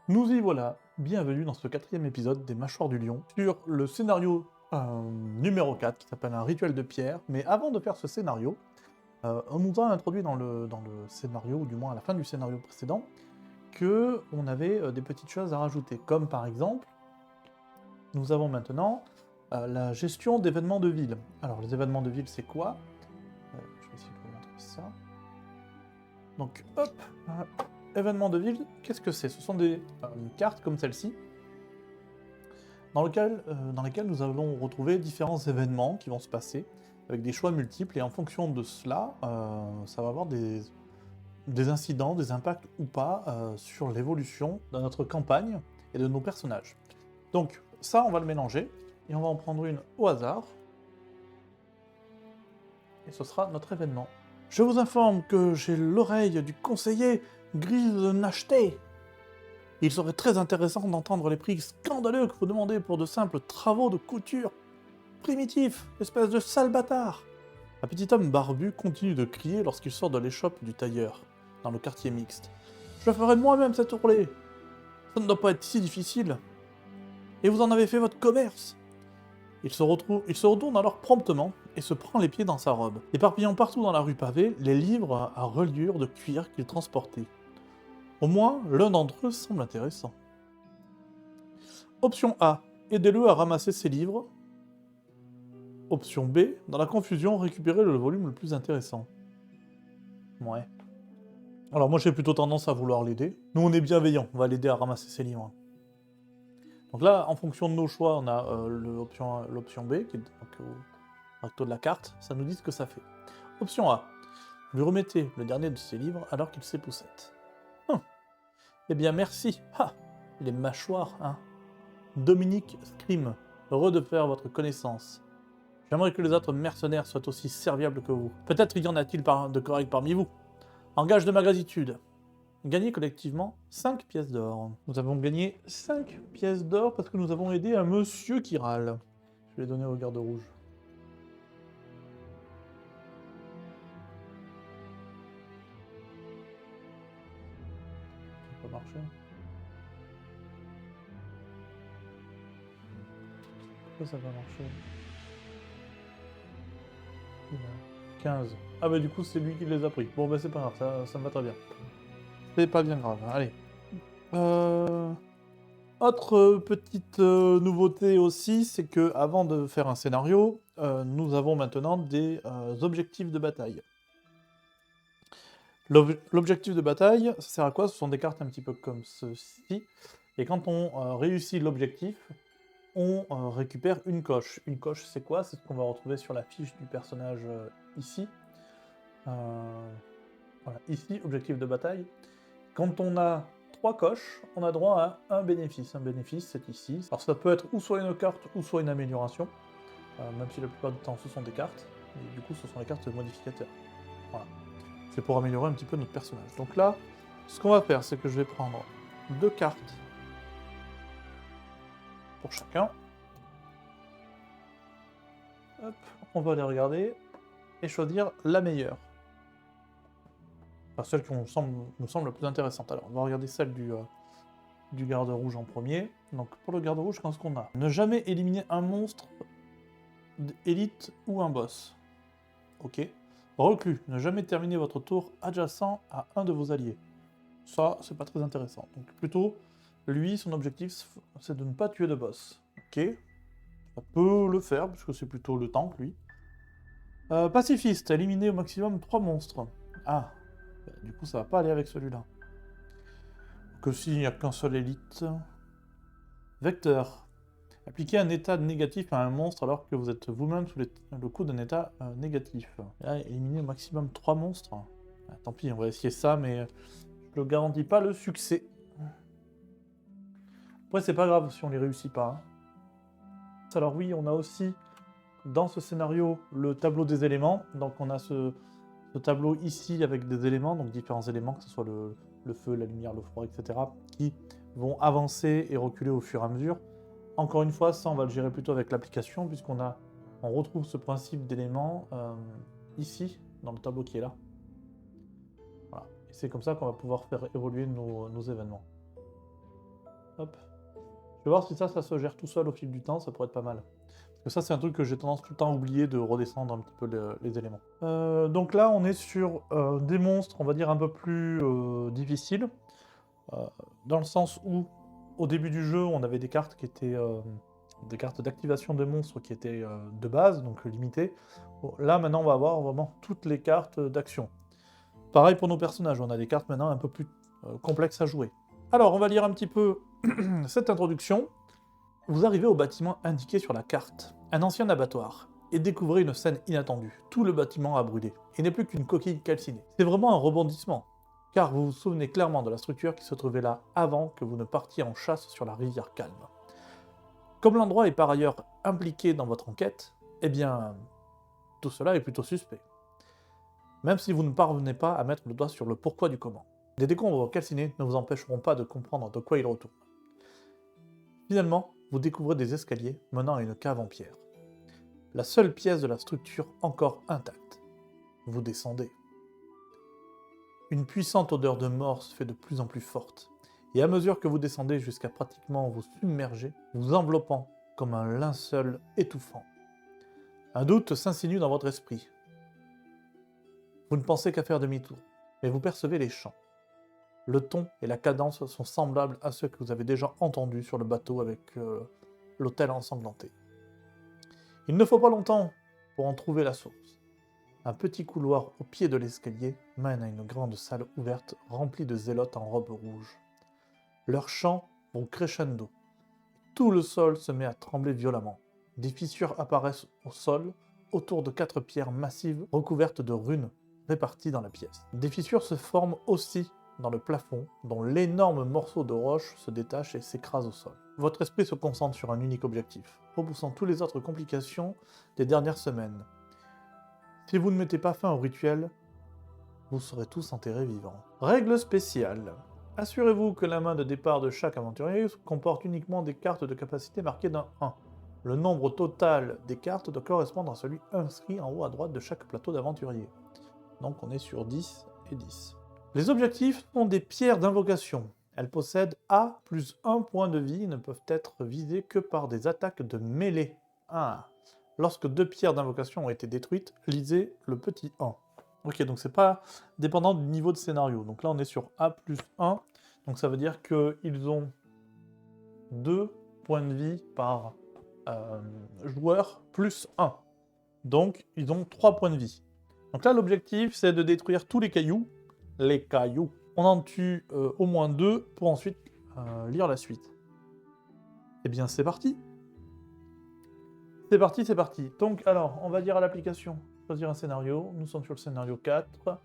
Nous y voilà, bienvenue dans ce quatrième épisode des Mâchoires du Lion, sur le scénario numéro 4, qui s'appelle Un rituel de pierre. Mais avant de faire ce scénario, on nous a introduit dans le scénario, ou du moins à la fin du scénario précédent, que on avait des petites choses à rajouter, comme par exemple, nous avons maintenant la gestion d'événements de ville. Alors les événements de ville, c'est quoi? Je vais essayer de vous montrer ça. Donc hop, événements de ville, qu'est-ce que c'est? Ce sont des cartes comme celle-ci, dans lesquelles nous allons retrouver différents événements qui vont se passer, avec des choix multiples, et en fonction de cela, ça va avoir des incidents, des impacts ou pas sur l'évolution de notre campagne et de nos personnages. Donc ça, on va le mélanger, et on va en prendre une au hasard, et ce sera notre événement. Je vous informe que j'ai l'oreille du conseiller Grise Nacheté. Il serait très intéressant d'entendre les prix scandaleux que vous demandez pour de simples travaux de couture. Primitif, espèce de sale bâtard. Un petit homme barbu continue de crier lorsqu'il sort de l'échoppe du tailleur, dans le quartier mixte. Je ferai moi-même cette ourlée. Ça ne doit pas être si difficile. Et vous en avez fait votre commerce. Il se retourne alors promptement et se prend les pieds dans sa robe, éparpillant partout dans la rue pavée les livres à reliure de cuir qu'il transportait. Au moins, l'un d'entre eux semble intéressant. Option A, aidez-le à ramasser ses livres. Option B, dans la confusion, récupérez le volume le plus intéressant. Ouais. Alors moi j'ai plutôt tendance à vouloir l'aider. Nous on est bienveillants, on va l'aider à ramasser ses livres. Donc là, en fonction de nos choix, on a l'option B, qui est donc au recto de la carte, ça nous dit ce que ça fait. Option A, lui remettez le dernier de ses livres alors qu'il s'époussette. Eh bien merci, les mâchoires, hein. Dominique Scream, heureux de faire votre connaissance. J'aimerais que les autres mercenaires soient aussi serviables que vous. Peut-être y en a-t-il de corrects parmi vous. En gage de ma gratitude. Gagné collectivement 5 pièces d'or. Nous avons gagné 5 pièces d'or parce que nous avons aidé un monsieur qui râle. Je vais les donner au garde rouge. Ça n'a pas marché. Pourquoi ça va marcher? 15. Ah bah du coup c'est lui qui les a pris. Bon bah c'est pas grave, ça me va très bien. C'est pas bien grave, allez. Autre petite nouveauté aussi, c'est que avant de faire un scénario, nous avons maintenant des objectifs de bataille. L'objectif de bataille, ça sert à quoi? Ce sont des cartes un petit peu comme ceci. Et quand on réussit l'objectif, on récupère une coche. Une coche, c'est quoi? C'est ce qu'on va retrouver sur la fiche du personnage ici. Voilà, ici, objectif de bataille. Quand on a 3 coches, on a droit à un bénéfice. Un bénéfice, c'est ici. Alors ça peut être ou soit une carte, ou soit une amélioration. Même si la plupart du temps, ce sont des cartes. Et du coup, ce sont les cartes modificateurs. Voilà. C'est pour améliorer un petit peu notre personnage. Donc là, ce qu'on va faire, c'est que je vais prendre 2 cartes pour chacun. Hop, on va les regarder et choisir la meilleure. Enfin, celle qui nous semble la plus intéressante. Alors, on va regarder celle du garde rouge en premier. Donc, pour le garde rouge, qu'est-ce qu'on a? Ne jamais éliminer un monstre élite ou un boss. Ok. Reclus, ne jamais terminer votre tour adjacent à un de vos alliés. Ça, c'est pas très intéressant. Donc plutôt, lui, son objectif, c'est de ne pas tuer de boss. Ok. Ça peut le faire, puisque c'est plutôt le tank, lui. Pacifiste, éliminer au maximum 3 monstres. Ah, bah, du coup, ça va pas aller avec celui-là. Que s'il n'y a qu'un seul élite. Vecteur. Appliquer un état négatif à un monstre alors que vous êtes vous-même sous le coup d'un état négatif. Et là, éliminer au maximum 3 monstres. Ah, tant pis, on va essayer ça, mais je ne garantis pas le succès. Après, c'est pas grave si on les réussit pas. Alors oui, on a aussi dans ce scénario le tableau des éléments. Donc on a ce tableau ici avec des éléments, donc différents éléments, que ce soit le feu, la lumière, le froid, etc., qui vont avancer et reculer au fur et à mesure. Encore une fois, ça on va le gérer plutôt avec l'application, on retrouve ce principe d'éléments ici, dans le tableau qui est là. Voilà. Et c'est comme ça qu'on va pouvoir faire évoluer nos événements. Hop. Je vais voir si ça se gère tout seul au fil du temps, ça pourrait être pas mal. Parce que ça, c'est un truc que j'ai tendance tout le temps à oublier de redescendre un petit peu les éléments. Donc là, on est sur des monstres, on va dire, un peu plus difficiles. Euh, dans le sens où, au début du jeu, on avait des cartes qui étaient des cartes d'activation de monstres qui étaient de base, donc limitées. Bon, là, maintenant, on va avoir vraiment toutes les cartes d'action. Pareil pour nos personnages, on a des cartes maintenant un peu plus complexes à jouer. Alors, on va lire un petit peu cette introduction. Vous arrivez au bâtiment indiqué sur la carte, un ancien abattoir, et découvrez une scène inattendue. Tout le bâtiment a brûlé, et n'est plus qu'une coquille calcinée. C'est vraiment un rebondissement, car vous vous souvenez clairement de la structure qui se trouvait là avant que vous ne partiez en chasse sur la rivière calme. Comme l'endroit est par ailleurs impliqué dans votre enquête, eh bien, tout cela est plutôt suspect. Même si vous ne parvenez pas à mettre le doigt sur le pourquoi du comment. Les décombres calcinés ne vous empêcheront pas de comprendre de quoi il retourne. Finalement, vous découvrez des escaliers menant à une cave en pierre. La seule pièce de la structure encore intacte. Vous descendez. Une puissante odeur de mort se fait de plus en plus forte, et à mesure que vous descendez jusqu'à pratiquement vous submerger, vous enveloppant comme un linceul étouffant. Un doute s'insinue dans votre esprit. Vous ne pensez qu'à faire demi-tour, mais vous percevez les chants. Le ton et la cadence sont semblables à ceux que vous avez déjà entendus sur le bateau avec l'hôtel ensanglanté. Il ne faut pas longtemps pour en trouver la source. Un petit couloir au pied de l'escalier mène à une grande salle ouverte remplie de zélotes en robe rouge. Leurs chants vont crescendo. Tout le sol se met à trembler violemment. Des fissures apparaissent au sol autour de 4 pierres massives recouvertes de runes réparties dans la pièce. Des fissures se forment aussi dans le plafond, dont l'énorme morceau de roche se détache et s'écrase au sol. Votre esprit se concentre sur un unique objectif, repoussant toutes les autres complications des dernières semaines. Si vous ne mettez pas fin au rituel, vous serez tous enterrés vivants. Règle spéciale. Assurez-vous que la main de départ de chaque aventurier comporte uniquement des cartes de capacité marquées d'un 1. Le nombre total des cartes doit correspondre à celui inscrit en haut à droite de chaque plateau d'aventurier. Donc on est sur 10 et 10. Les objectifs sont des pierres d'invocation. Elles possèdent A plus 1 point de vie et ne peuvent être visées que par des attaques de mêlée. Ah. Lorsque 2 pierres d'invocation ont été détruites, lisez le petit 1. Ok, donc c'est pas dépendant du niveau de scénario. Donc là, on est sur A plus 1. Donc ça veut dire qu'ils ont 2 points de vie par joueur plus 1. Donc, ils ont 3 points de vie. Donc là, l'objectif, c'est de détruire tous les cailloux. Les cailloux. On en tue au moins 2 pour ensuite lire la suite. Eh bien, c'est parti. C'est parti, c'est parti. Donc, alors, on va dire à l'application, choisir un scénario. Nous sommes sur le scénario 4.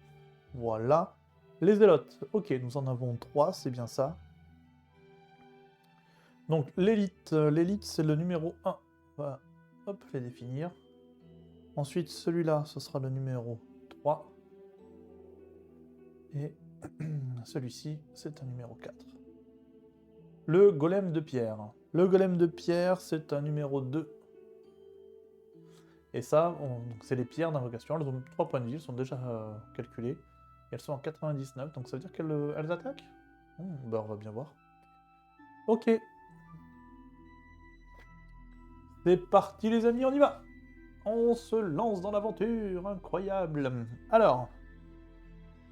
Voilà. Les zélotes. Ok, nous en avons 3, c'est bien ça. Donc, l'élite. L'élite, c'est le numéro 1. On va, hop, les définir. Ensuite, celui-là, ce sera le numéro 3. Et celui-ci, c'est un numéro 4. Le golem de pierre. Le golem de pierre, c'est un numéro 2. Et ça, c'est les pierres d'invocation. Elles ont 3 points de vie, elles sont déjà calculées. Et elles sont en 99, donc ça veut dire qu'elles attaquent on va bien voir. Ok. C'est parti les amis, on y va. On se lance dans l'aventure, incroyable. Alors,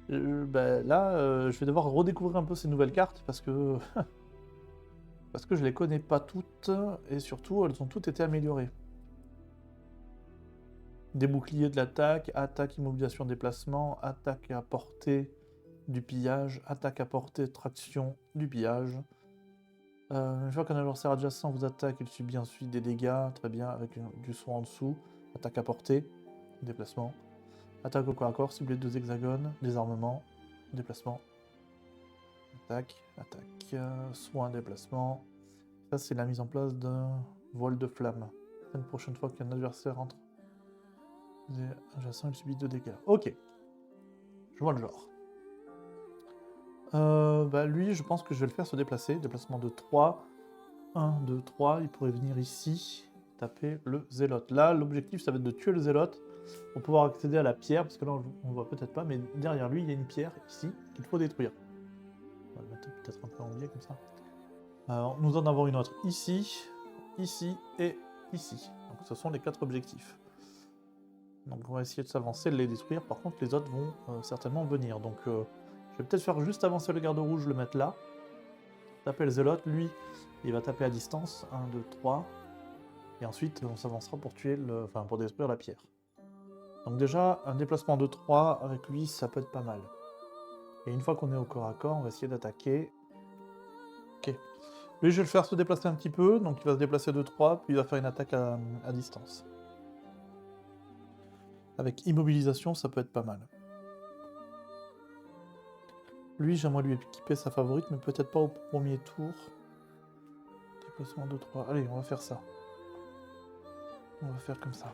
là, je vais devoir redécouvrir un peu ces nouvelles cartes parce que parce que je les connais pas toutes et surtout elles ont toutes été améliorées. Des boucliers de l'attaque, attaque, immobilisation, déplacement, attaque à portée du pillage, attaque à portée, traction du pillage. Une fois qu'un adversaire adjacent vous attaque, il subit ensuite des dégâts, très bien, avec du son en dessous. Attaque à portée, déplacement. Attaque au corps à corps, ciblé 2 hexagones, désarmement, déplacement. Attaque, soin, déplacement. Ça, c'est la mise en place d'un voile de flamme. La prochaine fois qu'un adversaire entre adjacent, il subit 2 dégâts. Ok. Je vois le genre. Lui, je pense que je vais le faire se déplacer. Déplacement de 3. 1, 2, 3. Il pourrait venir ici, taper le zélote. Là, l'objectif, ça va être de tuer le zélote pour pouvoir accéder à la pierre, parce que là, on voit peut-être pas, mais derrière lui, il y a une pierre ici qu'il faut détruire. On va le mettre peut-être un peu en biais comme ça. Nous en avons une autre ici, ici et ici. Donc ce sont les 4 objectifs. Donc on va essayer de s'avancer, de les détruire. Par contre, les autres vont certainement venir. Donc je vais peut-être faire juste avancer le garde rouge, le mettre là. Taper le zélote, lui, il va taper à distance. 1, 2, 3. Et ensuite, on s'avancera pour pour détruire la pierre. Donc déjà, un déplacement de 3 avec lui, ça peut être pas mal. Et une fois qu'on est au corps à corps, on va essayer d'attaquer. Ok. Lui, je vais le faire se déplacer un petit peu, donc il va se déplacer de 3, puis il va faire une attaque à distance. Avec immobilisation, ça peut être pas mal. Lui, j'aimerais lui équiper sa favorite, mais peut-être pas au premier tour. Déplacement de 3. Allez, on va faire ça. On va faire comme ça.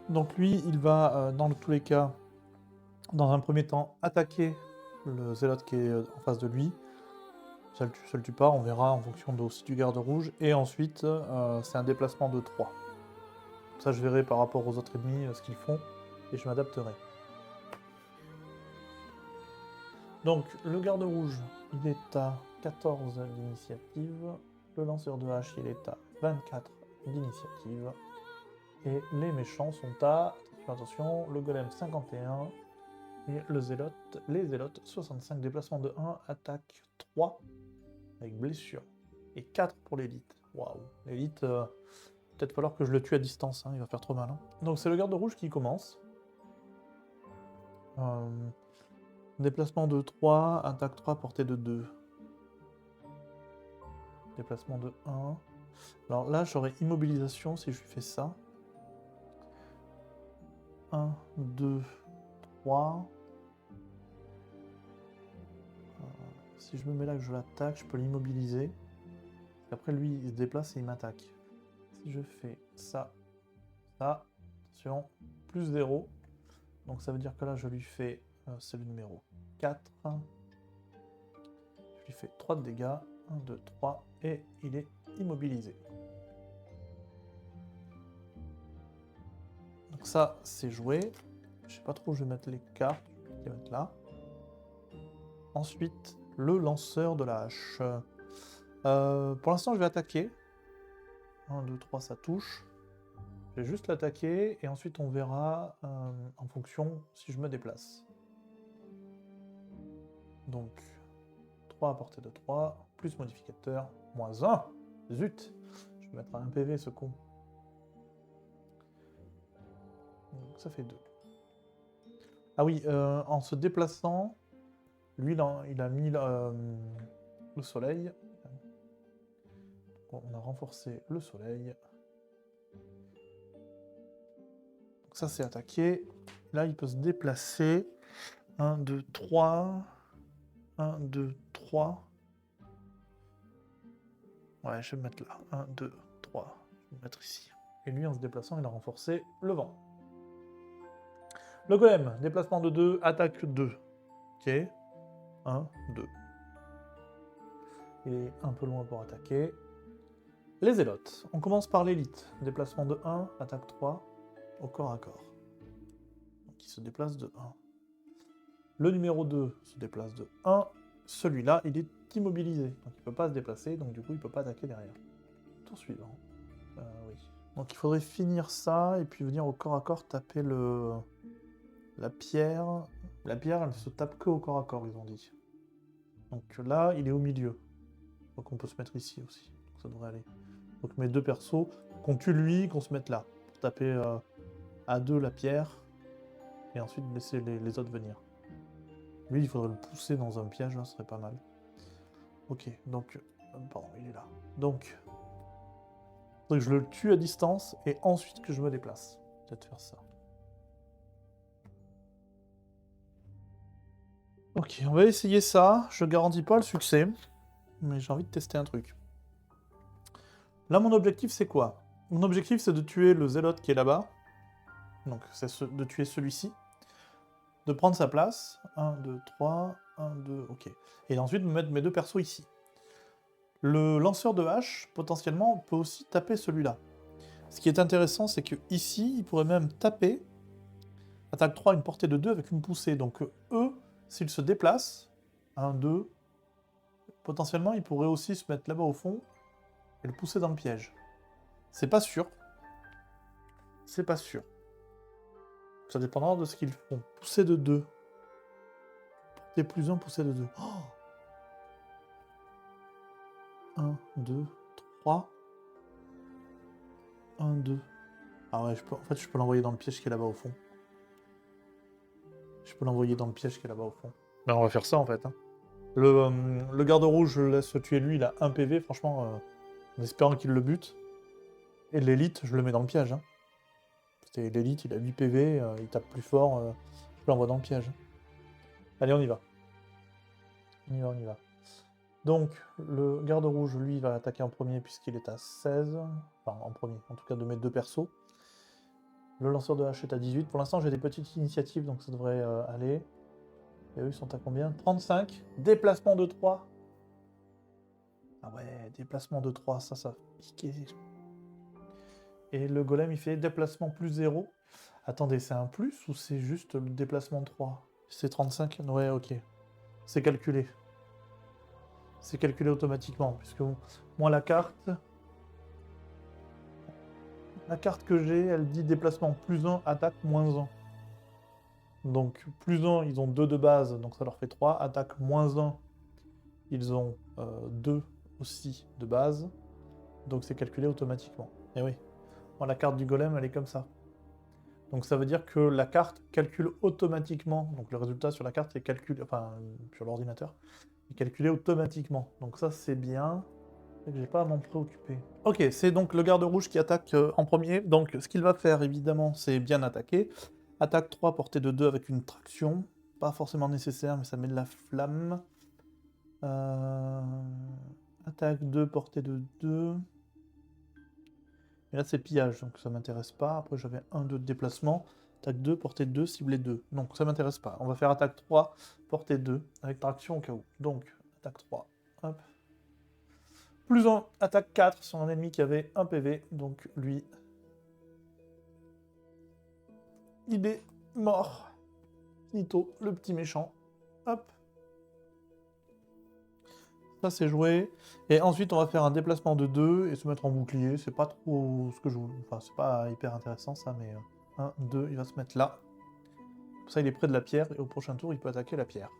Donc lui, il va, dans tous les cas, dans un premier temps, attaquer le zélote qui est en face de lui. Ça le tue pas, on verra en fonction aussi du garde rouge. Et ensuite, c'est un déplacement de 3. Ça, je verrai par rapport aux autres ennemis ce qu'ils font, et je m'adapterai. Donc, le garde rouge, il est à 14 d'initiative. Le lanceur de hache, il est à 24 d'initiative. Et les méchants sont à, attention, le golem 51 et les zélotes 65. Déplacement de 1, attaque 3 avec blessure. Et 4 pour l'élite. Waouh, l'élite, peut-être falloir que je le tue à distance, hein, il va faire trop mal. Hein. Donc c'est le garde rouge qui commence. Déplacement de 3, attaque 3, portée de 2. Déplacement de 1. Alors là, j'aurais immobilisation si je lui fais ça. 1, 2, 3. Si je me mets là que je l'attaque, je peux l'immobiliser. Après, lui, il se déplace et il m'attaque. Si je fais ça, ça, attention, plus 0. Donc ça veut dire que là, je lui fais, c'est le numéro 4. Je lui fais 3 de dégâts. 1, 2, 3. Et il est immobilisé. Donc ça, c'est joué. Je sais pas trop où je vais mettre les cartes. Je vais les mettre là. Ensuite, le lanceur de la hache. Pour l'instant, je vais attaquer. 1, 2, 3, ça touche. Je vais juste l'attaquer et ensuite on verra en fonction si je me déplace. Donc, 3 à portée de 3, plus modificateur, moins 1. Zut! Je vais mettre à 1 PV ce con. Donc ça fait 2. Ah oui, en se déplaçant, lui il a mis le soleil. Bon, on a renforcé le soleil. Donc ça c'est attaqué. Là il peut se déplacer. 1, 2, 3. 1, 2, 3. Ouais, je vais me mettre là. 1, 2, 3. Je vais me mettre ici. Et lui, en se déplaçant, il a renforcé le vent. Le golem, déplacement de 2, attaque 2. Ok. 1, 2. Il est un peu loin pour attaquer. Les zélotes. On commence par l'élite. Déplacement de 1, attaque 3, au corps à corps. Donc il se déplace de 1. Le numéro 2 se déplace de 1. Celui-là, il est immobilisé. Donc il ne peut pas se déplacer, donc du coup, il ne peut pas attaquer derrière. Tour suivant. Oui. Donc il faudrait finir ça, et puis venir au corps à corps taper la pierre. La pierre, elle se tape que au corps à corps, ils ont dit. Donc là, il est au milieu. Donc on peut se mettre ici aussi. Donc ça devrait aller. Donc mes deux persos, qu'on tue lui, qu'on se mette là. Pour taper à 2 la pierre. Et ensuite laisser les autres venir. Lui, il faudrait le pousser dans un piège, là, ce serait pas mal. Ok, donc... pardon, il est là. Donc... il faudrait que je le tue à distance, et ensuite que je me déplace. Peut-être faire ça. Ok, on va essayer ça. Je garantis pas le succès. Mais j'ai envie de tester un truc. Là, mon objectif, c'est quoi? Mon objectif, c'est de tuer le zélote qui est là-bas. Donc, c'est de tuer celui-ci. De prendre sa place. 1, 2, 3, 1, 2, ok. Et ensuite, me mettre mes deux persos ici. Le lanceur de hache, potentiellement, peut aussi taper celui-là. Ce qui est intéressant, c'est que ici, il pourrait même taper. Attaque 3, une portée de 2 avec une poussée. Donc, eux, s'ils se déplacent, 1, 2, potentiellement, il pourrait aussi se mettre là-bas au fond et le pousser dans le piège. C'est pas sûr. C'est pas sûr. Ça dépendra de ce qu'ils font. Pousser de 2. Porter plus 1, pousser de 2. Oh 1, 2, 3. 1, 2. Ah ouais, en fait, je peux l'envoyer dans le piège qui est là-bas au fond. Je peux l'envoyer dans le piège qui est là-bas au fond. Ben, on va faire ça, en fait. Hein. Le garde rouge, je le laisse tuer lui, il a 1 PV, franchement, en espérant qu'il le bute. Et l'élite, je le mets dans le piège. Hein. L'élite, il a 8 PV, il tape plus fort, je l'envoie dans le piège. Allez, on y va. On y va, on y va. Donc, le garde rouge, lui, va attaquer en premier puisqu'il est à 16. Enfin, en premier, en tout cas de mes 2 persos. Le lanceur de hache est à 18. Pour l'instant, j'ai des petites initiatives, donc ça devrait aller. Et eux, ils sont à combien? 35. Déplacement de 3. Ah ouais, déplacement de 3, ça piqué. Et le golem, il fait déplacement plus 0. Attendez, c'est un plus ou c'est juste le déplacement de 3? C'est 35? Ouais, ok. C'est calculé. C'est calculé automatiquement, puisque moi, la carte que j'ai, elle dit déplacement plus 1, attaque moins 1. Donc, plus 1, ils ont 2 de base, donc ça leur fait 3. Attaque moins 1, ils ont 2 aussi de base. Donc, c'est calculé automatiquement. Et oui, moi, la carte du golem, elle est comme ça. Donc, ça veut dire que la carte calcule automatiquement. Donc, le résultat sur la carte est calculé, enfin, sur l'ordinateur, est calculé automatiquement. Donc, ça, c'est bien. J'ai pas à m'en préoccuper. Ok, c'est donc le garde rouge qui attaque en premier. Donc, ce qu'il va faire, évidemment, c'est bien attaquer. Attaque 3, portée de 2 avec une traction. Pas forcément nécessaire, mais ça met de la flamme. Attaque 2, portée de 2. Et là, c'est pillage, donc ça m'intéresse pas. Après, j'avais 1, 2 de déplacement. Attaque 2, portée 2, ciblée 2. Donc, ça m'intéresse pas. On va faire attaque 3, portée 2, avec traction au cas où. Donc, attaque 3. Hop. Plus 1, attaque 4 sur un ennemi qui avait 1 PV. Donc, lui, il est mort. Nito, le petit méchant. Hop. Ça, c'est joué. Et ensuite, on va faire un déplacement de 2 et se mettre en bouclier. C'est pas trop ce que je voulais. Enfin, c'est pas hyper intéressant, ça, mais 1, 2, il va se mettre là. Comme ça, il est près de la pierre et au prochain tour, il peut attaquer la pierre.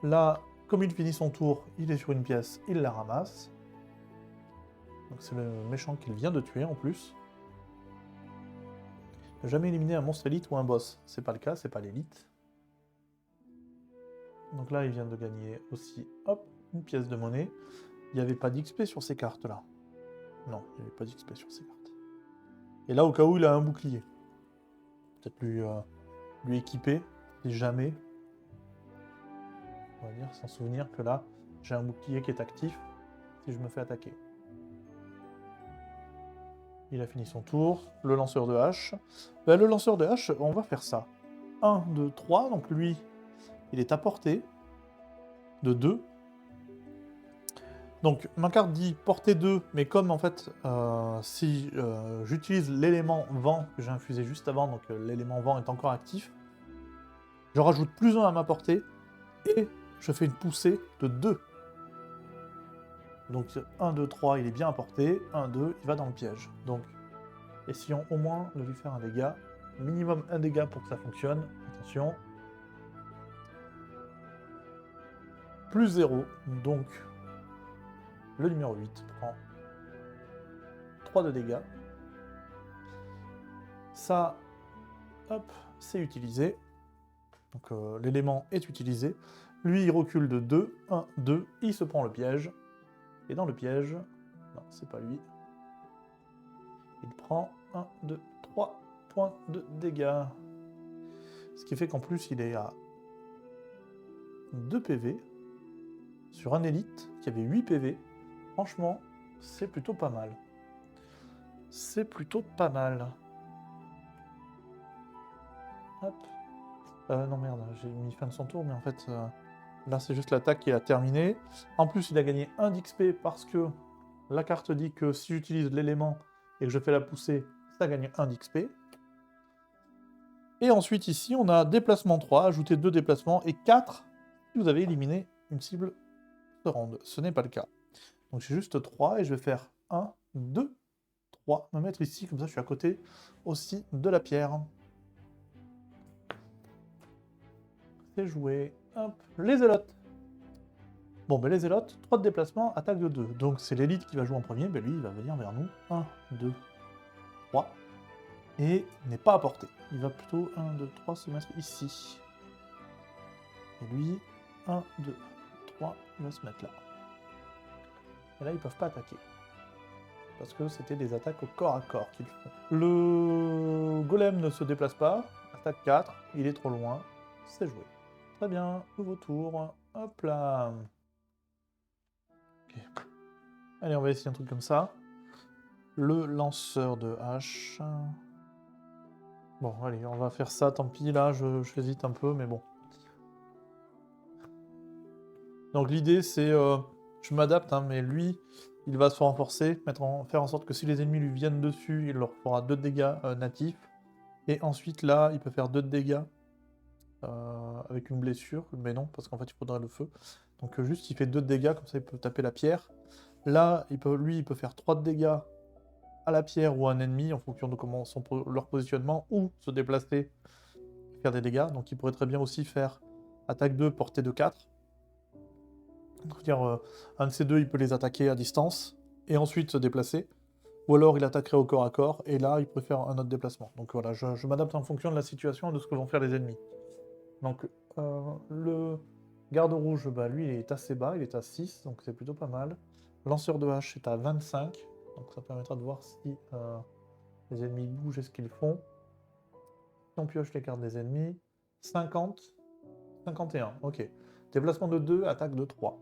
Là, comme il finit son tour, il est sur une pièce, il la ramasse. Donc, c'est le méchant qu'il vient de tuer en plus. Il n'a jamais éliminé un monstre élite ou un boss. C'est pas le cas, c'est pas l'élite. Donc là, il vient de gagner aussi, hop, une pièce de monnaie. Il n'y avait pas d'XP sur ces cartes-là. Non, il n'y avait pas d'XP sur ces cartes. Et là, au cas où, il a un bouclier. Peut-être lui équiper, si jamais. On va dire, sans souvenir que là, j'ai un bouclier qui est actif si je me fais attaquer. Il a fini son tour. Le lanceur de hache. Ben, le lanceur de hache, on va faire ça. 1, 2, 3. Donc lui, il est à portée de 2. Donc ma carte dit portée 2, mais comme en fait, si j'utilise l'élément vent que j'ai infusé juste avant, donc l'élément vent est encore actif, je rajoute plus 1 à ma portée et je fais une poussée de 2. Donc 1, 2, 3, il est bien à portée. 1, 2, il va dans le piège. Donc, essayons au moins de lui faire un dégât. Minimum 1 dégât pour que ça fonctionne. Attention. Plus 0. Donc, le numéro 8 prend 3 de dégâts. Ça, hop, c'est utilisé. Donc l'élément est utilisé. Lui, il recule de 2. 1, 2. Il se prend le piège. Et dans le piège... Non, c'est pas lui. Il prend 1, 2, 3 points de dégâts. Ce qui fait qu'en plus, il est à 2 PV. Sur un élite qui avait 8 PV. Franchement, c'est plutôt pas mal. C'est plutôt pas mal. Hop. Non merde, j'ai mis fin de son tour, mais en fait, là c'est juste l'attaque qui a terminé. En plus, il a gagné 1 d'XP parce que la carte dit que si j'utilise l'élément et que je fais la poussée, ça gagne 1 d'XP. Et ensuite, ici, on a déplacement 3, ajouter 2 déplacements, et 4 si vous avez éliminé une cible ronde. Ce n'est pas le cas. Donc j'ai juste 3 et je vais faire 1, 2, 3. Me mettre ici, comme ça je suis à côté aussi de la pierre. C'est joué. Hop, les zélotes. Bon, ben les zélotes, 3 de déplacement, attaque de 2. Donc c'est l'élite qui va jouer en premier, ben lui il va venir vers nous. 1, 2, 3. Et il n'est pas à portée. Il va plutôt 1, 2, 3 se mettre ici. Et lui, 1, 2, 3, il va se mettre là. Et là, ils peuvent pas attaquer. Parce que c'était des attaques au corps à corps qu'ils font. Le golem ne se déplace pas. Attaque 4, il est trop loin. C'est joué. Très bien, nouveau tour. Hop là. Okay. Allez, on va essayer un truc comme ça. Le lanceur de hache. Bon, allez, on va faire ça, tant pis, là, j'hésite un peu, mais bon. Donc l'idée, c'est... je m'adapte, hein, mais lui, il va se renforcer, faire en sorte que si les ennemis lui viennent dessus, il leur fera 2 de dégâts natifs. Et ensuite, là, il peut faire 2 de dégâts avec une blessure, mais non, parce qu'en fait, il faudrait le feu. Donc juste, il fait 2 de dégâts, comme ça, il peut taper la pierre. Là, il peut faire 3 de dégâts à la pierre ou à un ennemi, en fonction de comment leur positionnement, ou se déplacer, faire des dégâts. Donc il pourrait très bien aussi faire attaque 2, portée de 4. C'est-à-dire, un de ces deux, il peut les attaquer à distance, et ensuite se déplacer. Ou alors il attaquerait au corps à corps, et là, il préfère un autre déplacement. Donc voilà, je m'adapte en fonction de la situation et de ce que vont faire les ennemis. Donc, le garde rouge, bah, lui, il est assez bas, il est à 6, donc c'est plutôt pas mal. Lanceur de hache est à 25, donc ça permettra de voir si les ennemis bougent et ce qu'ils font. Si on pioche les cartes des ennemis, 50, 51, ok. Déplacement de 2, attaque de 3.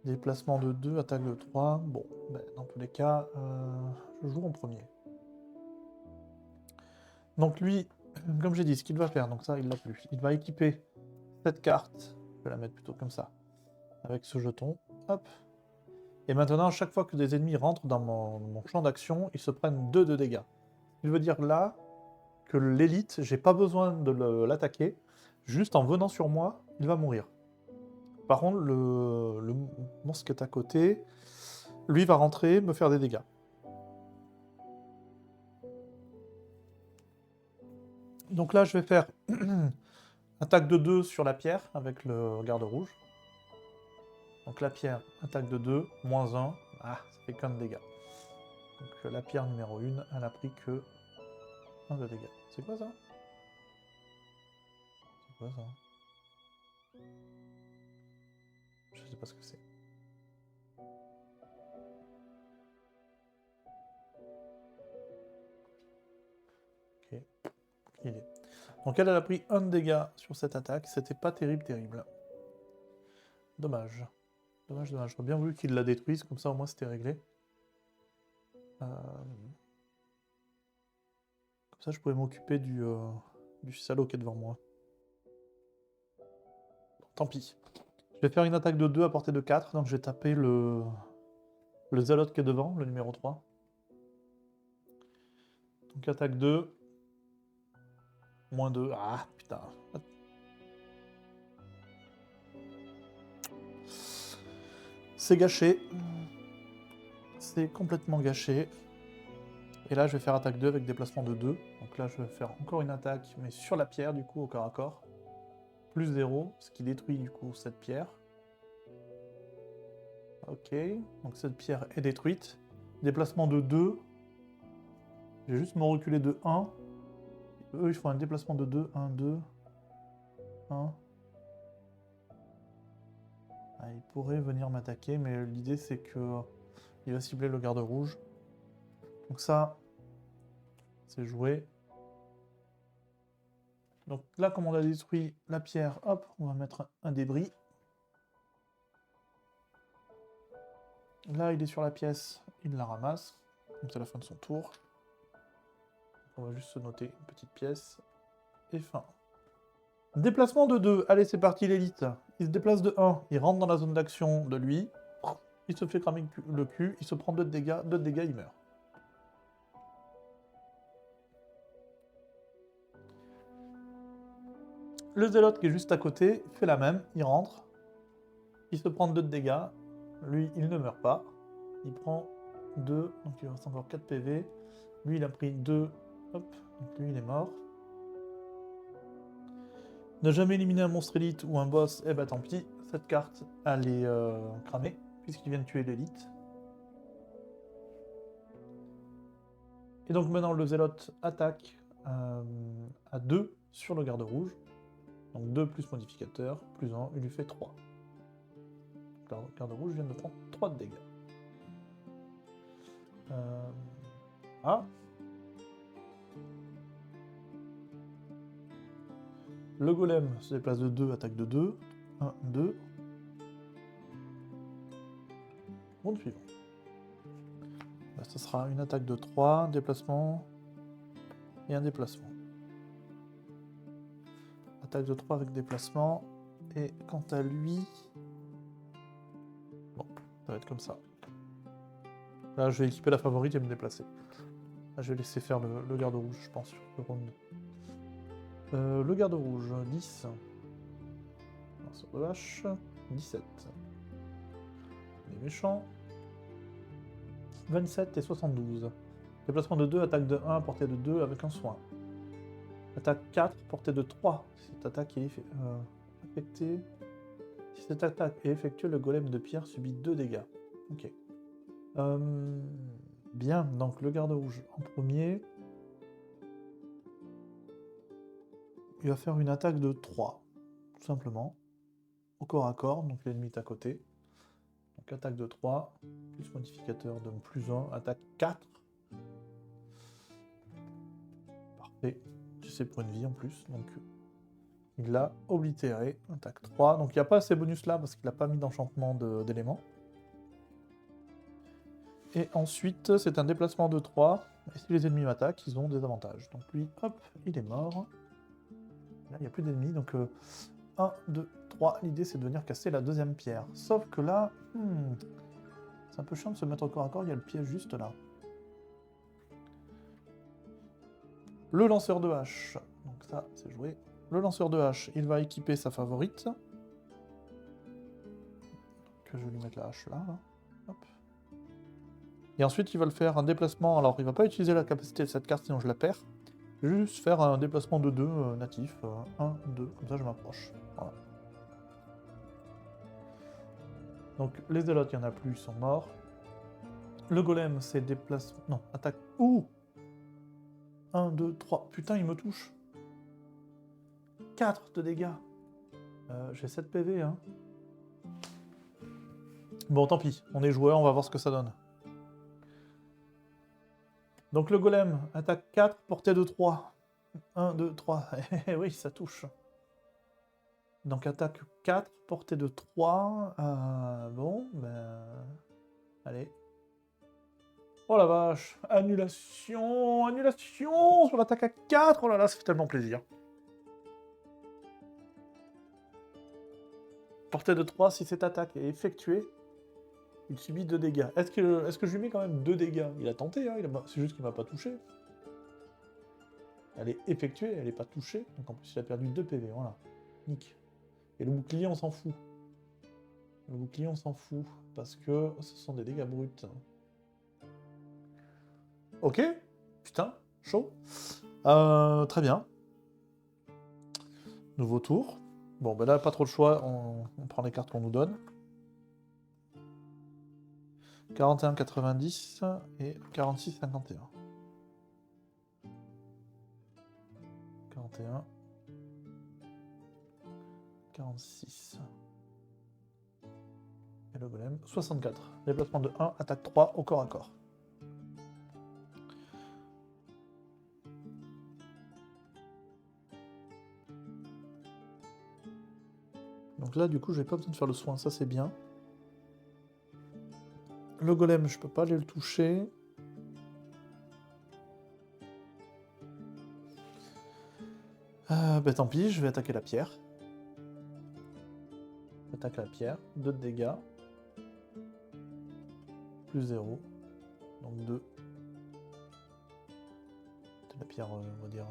Déplacement de 2, attaque de 3. Bon, ben, dans tous les cas, je joue en premier. Donc lui, comme j'ai dit, ce qu'il va faire, donc ça, il l'a plus. Il va équiper cette carte, je vais la mettre plutôt comme ça, avec ce jeton. Hop. Et maintenant, à chaque fois que des ennemis rentrent dans mon champ d'action, ils se prennent 2 de dégâts. Il veut dire là que l'élite, j'ai pas besoin de l'attaquer. Juste en venant sur moi, il va mourir. Par contre, le monstre qui est à côté, lui va rentrer, me faire des dégâts. Donc là, je vais faire attaque de 2 sur la pierre avec le garde rouge. Donc la pierre, attaque de 2, moins 1. Ah, ça fait qu'un de dégâts. Donc la pierre numéro 1, elle a pris que 1 de dégâts. C'est quoi ça? C'est quoi ça? Je sais pas ce que c'est. Ok, il est. Donc elle a pris 1 de dégâts sur cette attaque. C'était pas terrible. Dommage. Dommage. J'aurais bien voulu qu'il la détruise, comme ça au moins c'était réglé. Comme ça je pourrais m'occuper du salaud qui est devant moi. Tant pis. Je vais faire une attaque de 2 à portée de 4, donc je vais taper le zélote qui est devant, le numéro 3. Donc attaque 2. Moins 2. Ah, putain. C'est gâché. C'est complètement gâché. Et là, je vais faire attaque 2 avec déplacement de 2. Donc là, je vais faire encore une attaque, mais sur la pierre, du coup, au corps à corps. Plus 0, ce qui détruit, du coup, cette pierre. Ok, donc cette pierre est détruite. Déplacement de 2. Je vais juste me reculer de 1. Eux, ils font un déplacement de 2. 1, 2. 1. Ah, il pourrait venir m'attaquer, mais l'idée, c'est que il va cibler le garde rouge. Donc ça, c'est joué. Donc là, comme on a détruit la pierre, hop, on va mettre un débris. Là, il est sur la pièce, il la ramasse. Donc c'est la fin de son tour. On va juste se noter une petite pièce. Et fin. Déplacement de 2. Allez, c'est parti l'élite. Il se déplace de 1. Il rentre dans la zone d'action de lui. Il se fait cramer le cul. Il se prend 2 de dégâts. 2 de dégâts, il meurt. Le zélote qui est juste à côté fait la même. Il rentre. Il se prend 2 de dégâts. Lui, il ne meurt pas. Il prend 2, donc il reste encore 4 PV. Lui, il a pris 2. Hop, donc lui, il est mort. Ne jamais éliminer un monstre élite ou un boss, eh ben tant pis. Cette carte, elle est cramée, puisqu'il vient de tuer l'élite. Et donc maintenant, le zélote attaque à 2 sur le garde rouge. Donc 2 plus modificateur, plus 1, il lui fait 3. Le garde rouge vient de prendre 3 de dégâts. Ah. Le golem se déplace de 2, attaque de 2. 1, 2. Monde suivant. Là, ça sera une attaque de 3, un déplacement et un déplacement. Attaque de 3 avec déplacement. Et quant à lui... Bon, ça va être comme ça. Là, je vais équiper la favorite et me déplacer. Là, je vais laisser faire le garde rouge, je pense, sur le round. Le garde rouge, 10. Sur le H, 17. Les méchants. 27 et 72. Déplacement de 2, attaque de 1, portée de 2 avec un soin. Attaque 4, portée de 3. Si cette attaque est affectée... Si cette attaque est effectuée, le golem de pierre subit 2 dégâts. Ok. Bien, donc le garde rouge en premier. Il va faire une attaque de 3, tout simplement. Au corps à corps, donc l'ennemi est à côté. Donc attaque de 3, plus modificateur de plus 1, attaque 4. Parfait. J'ai ses points de vie en plus, donc il l'a oblitéré. Attaque 3, donc il n'y a pas ces bonus là parce qu'il n'a pas mis d'enchantement d'éléments. Et ensuite, c'est un déplacement de 3. Et si les ennemis m'attaquent, ils ont des avantages. Donc lui, hop, il est mort. Là, il n'y a plus d'ennemis, donc 1, 2, 3. L'idée, c'est de venir casser la deuxième pierre. Sauf que là, c'est un peu chiant de se mettre au corps à corps, il y a le piège juste là. Le lanceur de hache. Donc ça, c'est joué. Le lanceur de hache, il va équiper sa favorite. Que je vais lui mettre la hache là. Hop. Et ensuite, il va le faire un déplacement. Alors, il va pas utiliser la capacité de cette carte, sinon je la perds. Je vais juste faire un déplacement de 2 natif. 1, 2, comme ça je m'approche. Voilà. Donc, les zélotes, il n'y en a plus, ils sont morts. Le golem, c'est déplacement... Non, attaque... Ouh 1, 2, 3. Putain, il me touche. 4 de dégâts. J'ai 7 PV, hein. Bon, tant pis. On est joueur, on va voir ce que ça donne. Donc le golem, attaque 4, portée de 3. 1, 2, 3. Oui, ça touche. Donc attaque 4, portée de 3. Bon, ben... Allez. Oh la vache. Annulation. Annulation sur l'attaque à 4. Oh là là, ça fait tellement plaisir. Portée de 3, si cette attaque est effectuée, il subit 2 dégâts. Est-ce que je lui mets quand même 2 dégâts? Il a tenté, hein, c'est juste qu'il m'a pas touché. Elle est effectuée, elle n'est pas touchée. Donc en plus, il a perdu 2 PV, voilà. Nick. Et le bouclier, on s'en fout. Le bouclier, on s'en fout. Parce que ce sont des dégâts bruts. Ok. Putain, chaud. Très bien. Nouveau tour. Bon, ben là, pas trop de choix. On prend les cartes qu'on nous donne. 41,90 et 46,51. 41. 46. Et le golem, 64. Déplacement de 1, attaque 3 au corps à corps. Donc là, du coup, j'ai pas besoin de faire le soin, ça c'est bien. Le golem, je peux pas aller le toucher. Ben tant pis, je vais attaquer la pierre. J'attaque la pierre, 2 de dégâts. Plus 0. Donc 2. C'est la pierre, on va dire,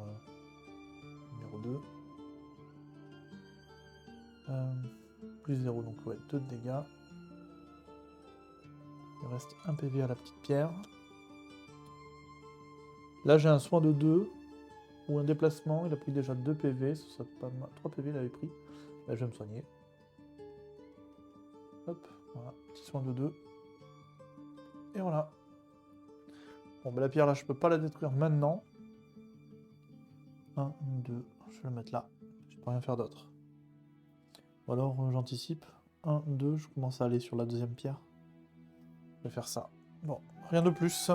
numéro 2. plus 0, donc ouais, 2 de dégâts. Il reste 1 PV à la petite pierre. Là, j'ai un soin de 2 ou un déplacement. Il a pris déjà 2 PV. Ça serait pas mal. 3 PV, il avait pris. Là, je vais me soigner. Hop, voilà. Petit soin de 2. Et voilà. Bon, bah, la pierre, là, je peux pas la détruire maintenant. 1, 2. Je vais le mettre là. Je peux rien faire d'autre. Ou alors, j'anticipe. 1, 2. Je commence à aller sur la deuxième pierre. Je vais faire ça. Bon, rien de plus.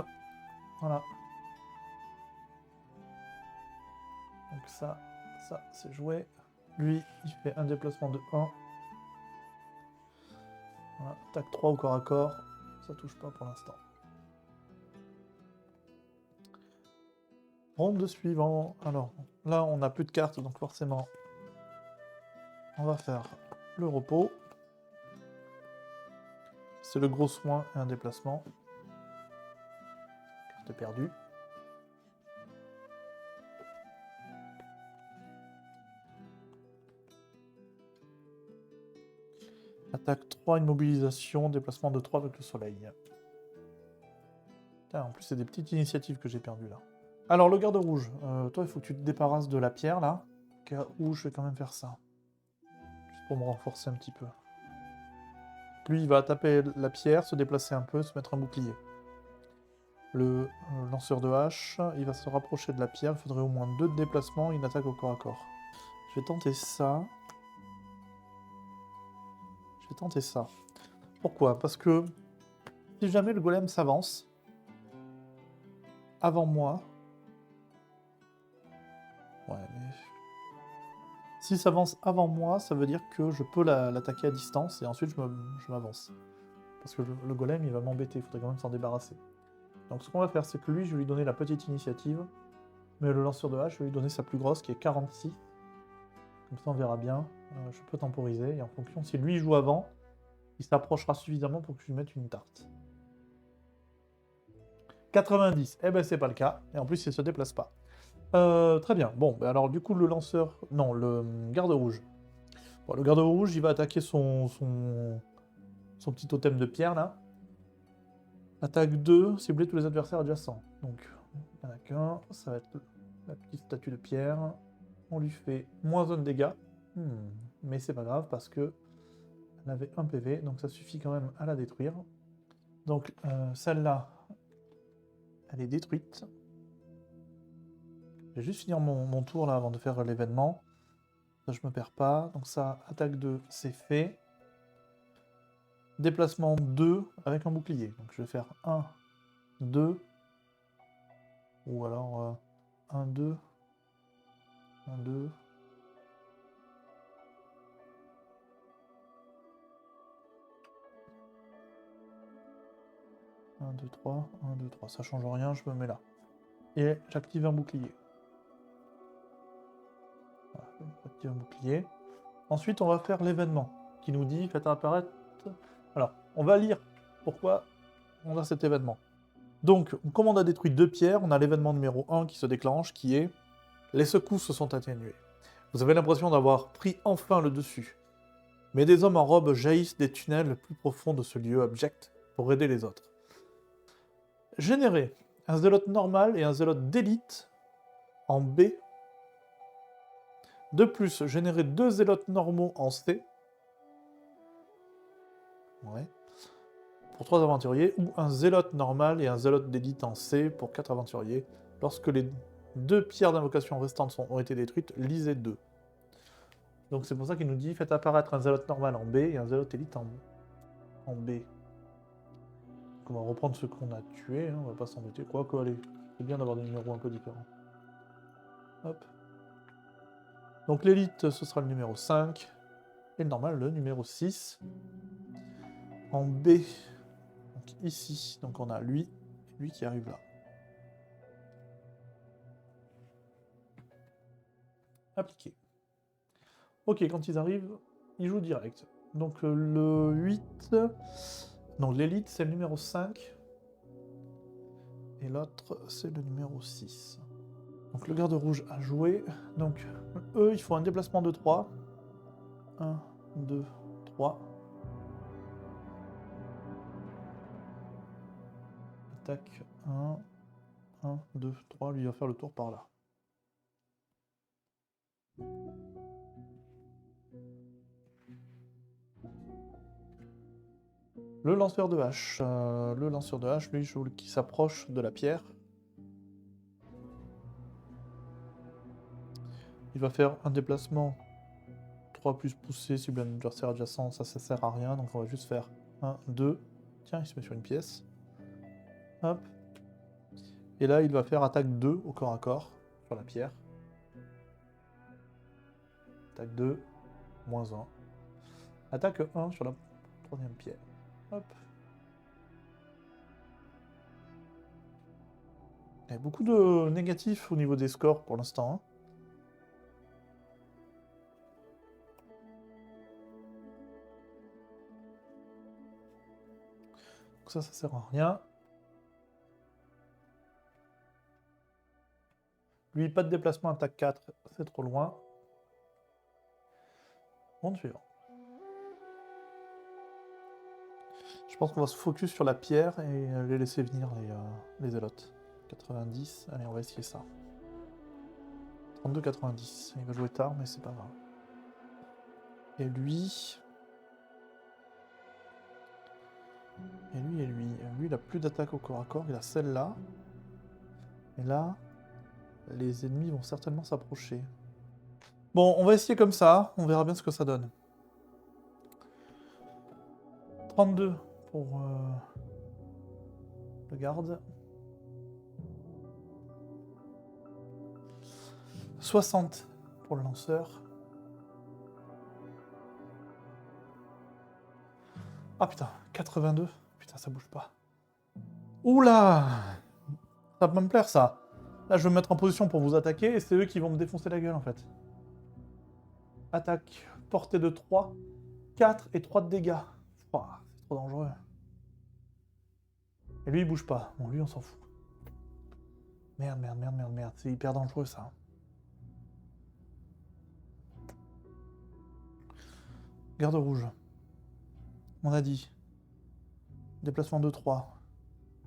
Voilà. Donc ça c'est joué. Lui, il fait un déplacement de 1. Voilà, attaque 3 au corps à corps. Ça touche pas pour l'instant. Ronde suivant. Alors, là, on n'a plus de cartes, donc forcément, on va faire le repos. C'est le gros soin et un déplacement. Carte perdue. Attaque 3, immobilisation, déplacement de 3 avec le soleil. Putain, en plus, c'est des petites initiatives que j'ai perdues là. Alors, le garde rouge. Toi, il faut que tu te débarrasses de la pierre là. Cas où je vais quand même faire ça. Juste pour me renforcer un petit peu. Lui, il va taper la pierre, se déplacer un peu, se mettre un bouclier. Le lanceur de hache, il va se rapprocher de la pierre. Il faudrait au moins 2 de déplacement et une attaque au corps à corps. Je vais tenter ça. Pourquoi? Parce que si jamais le golem s'avance avant moi... Ouais, mais... S'il s'avance avant moi, ça veut dire que je peux l'attaquer à distance et ensuite je m'avance. Parce que le golem, il va m'embêter, il faudrait quand même s'en débarrasser. Donc ce qu'on va faire, c'est que lui, je vais lui donner la petite initiative, mais le lanceur de hache, je vais lui donner sa plus grosse, qui est 46. Comme ça, on verra bien. Je peux temporiser, et en fonction, si lui joue avant, il s'approchera suffisamment pour que je lui mette une tarte. 90, eh ben c'est pas le cas, et en plus, il se déplace pas. Très bien, bon, ben alors du coup, le lanceur... Non, le garde rouge. Bon, le garde rouge, il va attaquer son petit totem de pierre, là. Attaque 2, cibler tous les adversaires adjacents. Donc, il n'y en a qu'un, ça va être la petite statue de pierre. On lui fait moins 1 de dégâts. Mais c'est pas grave parce que elle avait 1 PV, donc ça suffit quand même à la détruire. Donc, celle-là, elle est détruite. Je vais juste finir mon tour là avant de faire l'événement. Ça, je me perds pas. Donc ça, attaque 2, c'est fait. Déplacement 2 avec un bouclier. Donc je vais faire 1, 2. Ou alors 1, 2. 1, 2. Un, 2, 3, 1, 2, 3. Ça change rien, je me mets là. Et j'active un bouclier. Voilà, j'active un bouclier. Ensuite, on va faire l'événement qui nous dit faites apparaître. Alors, on va lire pourquoi on a cet événement. Donc, comme on a détruit 2 pierres, on a l'événement numéro 1 qui se déclenche, qui est les secousses se sont atténuées. Vous avez l'impression d'avoir pris enfin le dessus. Mais des hommes en robe jaillissent des tunnels plus profonds de ce lieu abject pour aider les autres. Générer un zélote normal et un zélote d'élite en B. De plus, générer 2 zélotes normaux en C. Ouais. Pour 3 aventuriers, ou un zélote normal et un zélote d'élite en C pour 4 aventuriers. Lorsque les 2 pierres d'invocation restantes ont été détruites, lisez 2. Donc c'est pour ça qu'il nous dit faites apparaître un zélote normal en B et un zélote élite en B. Donc on va reprendre ceux qu'on a tués, hein, on va pas s'embêter. Quoique, allez, c'est bien d'avoir des numéros un peu différents. Hop. Donc l'élite, ce sera le numéro 5. Et le normal, le numéro 6. En B, donc ici, donc on a lui qui arrive là. Appliqué. Ok, quand ils arrivent, ils jouent direct. Donc le 8... Non, l'élite, c'est le numéro 5. Et l'autre, c'est le numéro 6. Donc le garde rouge a joué. Donc eux, il faut un déplacement de 3. 1, 2, 3. Attaque 1, 1, 2, 3. Lui, il va faire le tour par là. Le lanceur de hache. Lui, je veux qu'il s'approche de la pierre. Il va faire un déplacement 3 plus poussé, cible un adversaire adjacent, ça sert à rien, donc on va juste faire 1, 2. Tiens, il se met sur une pièce. Hop. Et là, il va faire attaque 2 au corps à corps, sur la pierre. Attaque 2, moins 1. Attaque 1 sur la troisième pierre. Hop. Il y a beaucoup de négatifs au niveau des scores pour l'instant. Hein. Donc ça sert à rien. Lui, pas de déplacement, attaque 4, c'est trop loin. Monde suivant. Je pense qu'on va se focus sur la pierre et les laisser venir, les zélotes. 90, allez, on va essayer ça. 32-90, il va jouer tard, mais c'est pas grave. Et lui, il a plus d'attaque au corps à corps, il a celle-là. Et là, les ennemis vont certainement s'approcher. Bon, on va essayer comme ça, on verra bien ce que ça donne. 32 pour le garde. 60 pour le lanceur. Ah putain, 82. Putain, ça bouge pas. Oula! Ça va me plaire ça. Là, je vais me mettre en position pour vous attaquer et c'est eux qui vont me défoncer la gueule en fait. Attaque, portée de 3, 4 et 3 de dégâts. Oh, c'est trop dangereux. Et lui, il bouge pas. Bon, lui, on s'en fout. Merde. C'est hyper dangereux ça. Garde rouge. On a dit. Déplacement de 3.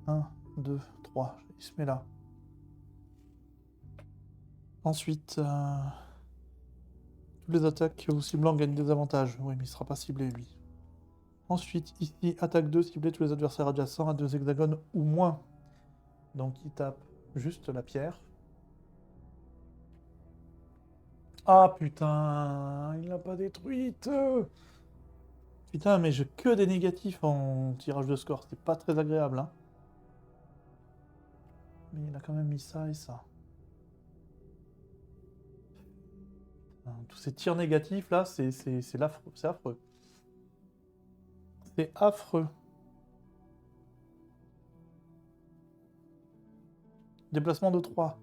1, 2, 3. Il se met là. Ensuite, toutes les attaques au ciblant gagnent des avantages. Oui, mais il sera pas ciblé, lui. Ensuite, ici, attaque 2, cibler tous les adversaires adjacents à 2 hexagones ou moins. Donc, il tape juste la pierre. Ah, putain, il l'a pas détruite. Putain, mais j'ai que des négatifs en tirage de score. C'est pas très agréable, hein. Mais il a quand même mis ça et ça. Tous ces tirs négatifs, là, c'est affreux. C'est affreux. C'est affreux. Déplacement de 3.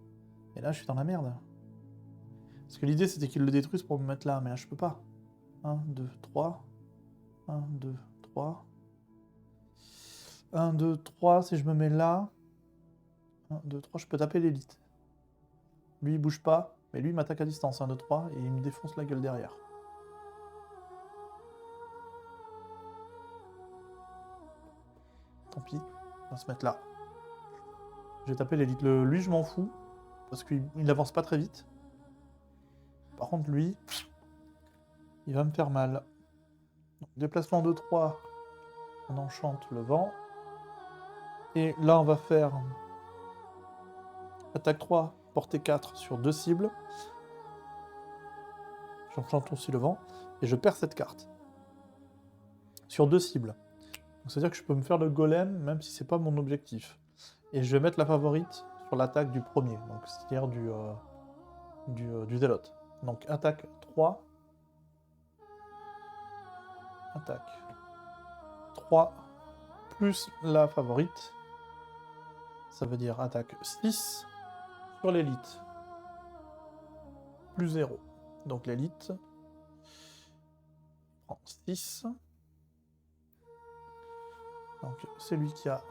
Et là, je suis dans la merde. Parce que l'idée, c'était qu'il le détruise pour me mettre là. Mais là, je peux pas. 1, 2, 3. 1, 2, 3. 1, 2, 3. Si je me mets là. 1, 2, 3. Je peux taper l'élite. Lui, il bouge pas. Mais lui, il m'attaque à distance. 1, 2, 3. Et il me défonce la gueule derrière. Tant pis. On va se mettre là. Je vais taper l'élite. Lui, je m'en fous. Parce qu'il n'avance pas très vite. Par contre, lui, il va me faire mal. Donc, déplacement de 3. On enchante le vent. Et là, on va faire attaque 3, portée 4 sur 2 cibles. J'enchante aussi le vent. Et je perds cette carte. Sur 2 cibles. C'est-à-dire que je peux me faire le golem, même si c'est pas mon objectif. Et je vais mettre la favorite sur l'attaque du premier. Donc, c'est-à-dire du zélote. Donc, attaque 3. Attaque 3 plus la favorite. Ça veut dire attaque 6 sur l'élite. Plus 0. Donc l'élite prend 6. Donc c'est lui qui a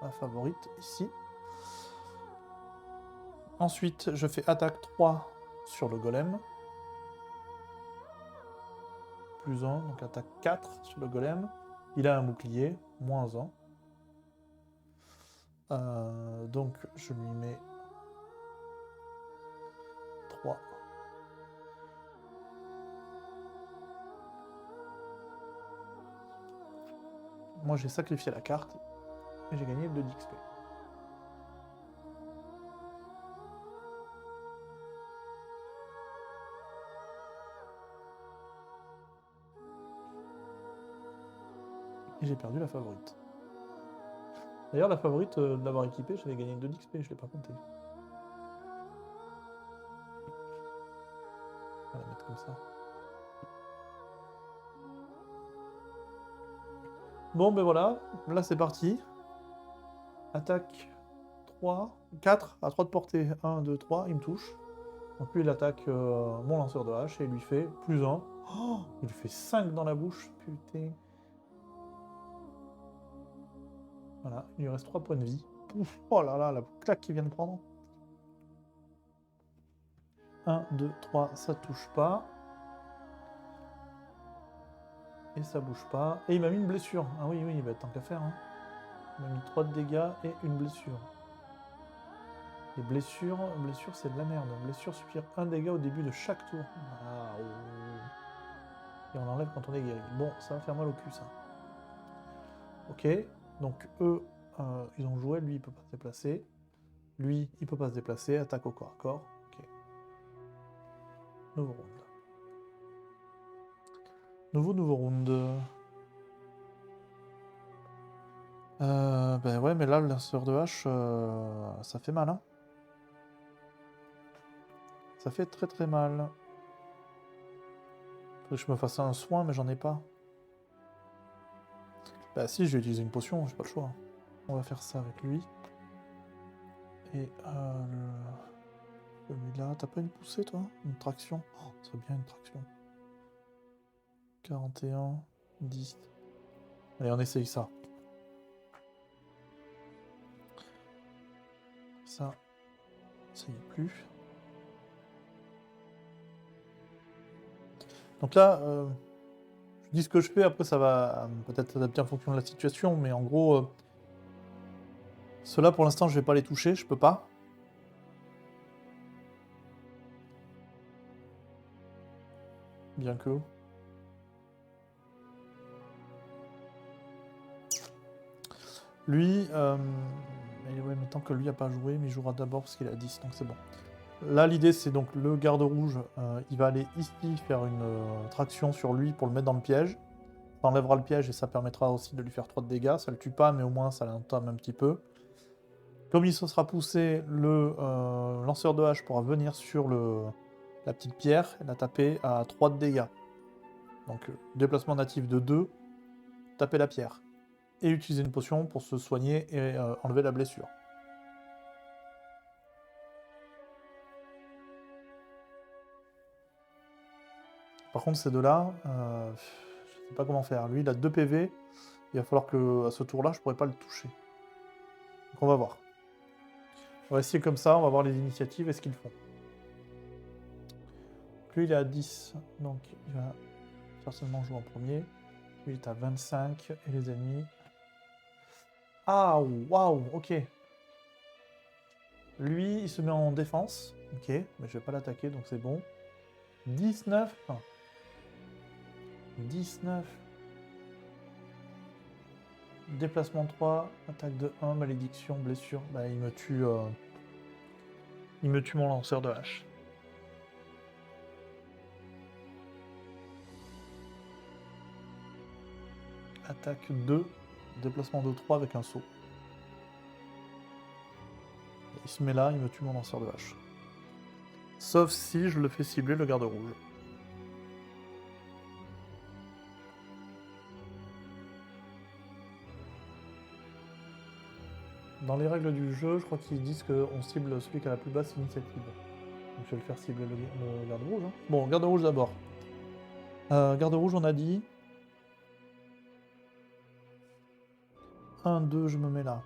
la favorite ici. Ensuite, je fais attaque 3 sur le golem. plus 1, donc attaque 4 sur le golem. Il a un bouclier, moins 1. Donc je lui mets 3. Moi j'ai sacrifié la carte et j'ai gagné 2 d'XP. Et j'ai perdu la favorite. D'ailleurs, la favorite de l'avoir équipée, j'avais gagné 2 d'XP, je ne l'ai pas compté. On va la mettre comme ça. Bon, ben voilà, là c'est parti. Attaque 3, 4, à 3 de portée. 1, 2, 3, il me touche. Donc lui, il attaque mon lanceur de hache et il lui fait plus 1. Oh, il lui fait 5 dans la bouche, putain. Voilà, il lui reste 3 points de vie. Pouf, oh là là, la claque qu'il vient de prendre. 1, 2, 3, ça touche pas. Et ça bouge pas. Et il m'a mis une blessure. Ah oui, oui, bah, tant qu'à faire. Hein. Il m'a mis 3 de dégâts et une blessure. Les blessures c'est de la merde. Blessure subir 1 dégât au début de chaque tour. Ah, oh. Et on enlève quand on est guéri. Bon, ça va faire mal au cul, ça. Ok, donc eux, ils ont joué. Lui, il peut pas se déplacer. Lui, il peut pas se déplacer. Attaque au corps à corps. Ok. Nouveau round. Nouveau round. Ben ouais, mais là, le lanceur de hache, ça fait mal, hein. Ça fait très très mal. Faut que je me fasse un soin, mais j'en ai pas. Bah si, je vais utiliser une potion, j'ai pas le choix. On va faire ça avec lui. Et celui-là, t'as pas une poussée toi? Une traction? Oh, ça serait bien une traction. 41, 10. Allez, on essaye ça. Ça y est plus. Donc là, je dis ce que je fais, après ça va peut-être s'adapter en fonction de la situation, mais en gros, ceux-là pour l'instant je vais pas les toucher, je peux pas. Bien que... Lui, mais tant que lui n'a pas joué, mais il jouera d'abord parce qu'il est à 10, donc c'est bon. Là, l'idée, c'est donc le garde rouge, il va aller ici faire une traction sur lui pour le mettre dans le piège. Ça enlèvera le piège et ça permettra aussi de lui faire 3 de dégâts. Ça le tue pas, mais au moins ça l'entame un petit peu. Comme il se sera poussé, le lanceur de hache pourra venir sur la petite pierre et la taper à 3 de dégâts. Donc, déplacement natif de 2, taper la pierre. Et utiliser une potion pour se soigner et enlever la blessure. Par contre, ces deux-là, je sais pas comment faire. Lui, il a 2 PV. Il va falloir que, à ce tour-là, je pourrais pas le toucher. Donc on va voir. On va essayer comme ça, on va voir les initiatives et ce qu'ils font. Lui, il est à 10, donc il va certainement jouer en premier. Lui, il est à 25, et les ennemis... Ah, waouh, ok. Lui, il se met en défense. Ok, mais je vais pas l'attaquer, donc c'est bon. 19. 19. Déplacement 3, attaque de 1, malédiction, blessure. Bah, il me tue mon lanceur de hache. Attaque 2, déplacement de 3 avec un saut. Il se met là, il me tue mon lanceur de hache. Sauf si je le fais cibler le garde rouge. Dans les règles du jeu, je crois qu'ils disent qu'on cible celui qui a la plus basse initiative. Donc je vais le faire cibler le garde rouge. Hein. Bon, garde rouge d'abord. Garde rouge, on a dit. 1, 2, je me mets là.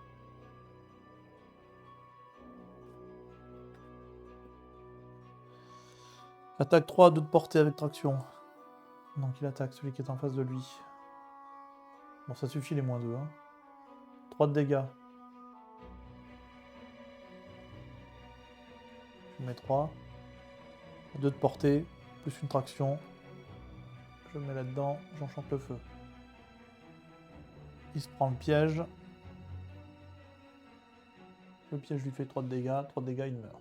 Attaque 3, 2 de portée avec traction. Donc il attaque celui qui est en face de lui. Bon, ça suffit les -2. Hein. 3 de dégâts. Je mets 3. 2 de portée, plus une traction. Je le mets là-dedans, j'enchante le feu. Il se prend le piège. Le piège lui fait 3 de dégâts. 3 de dégâts, il meurt.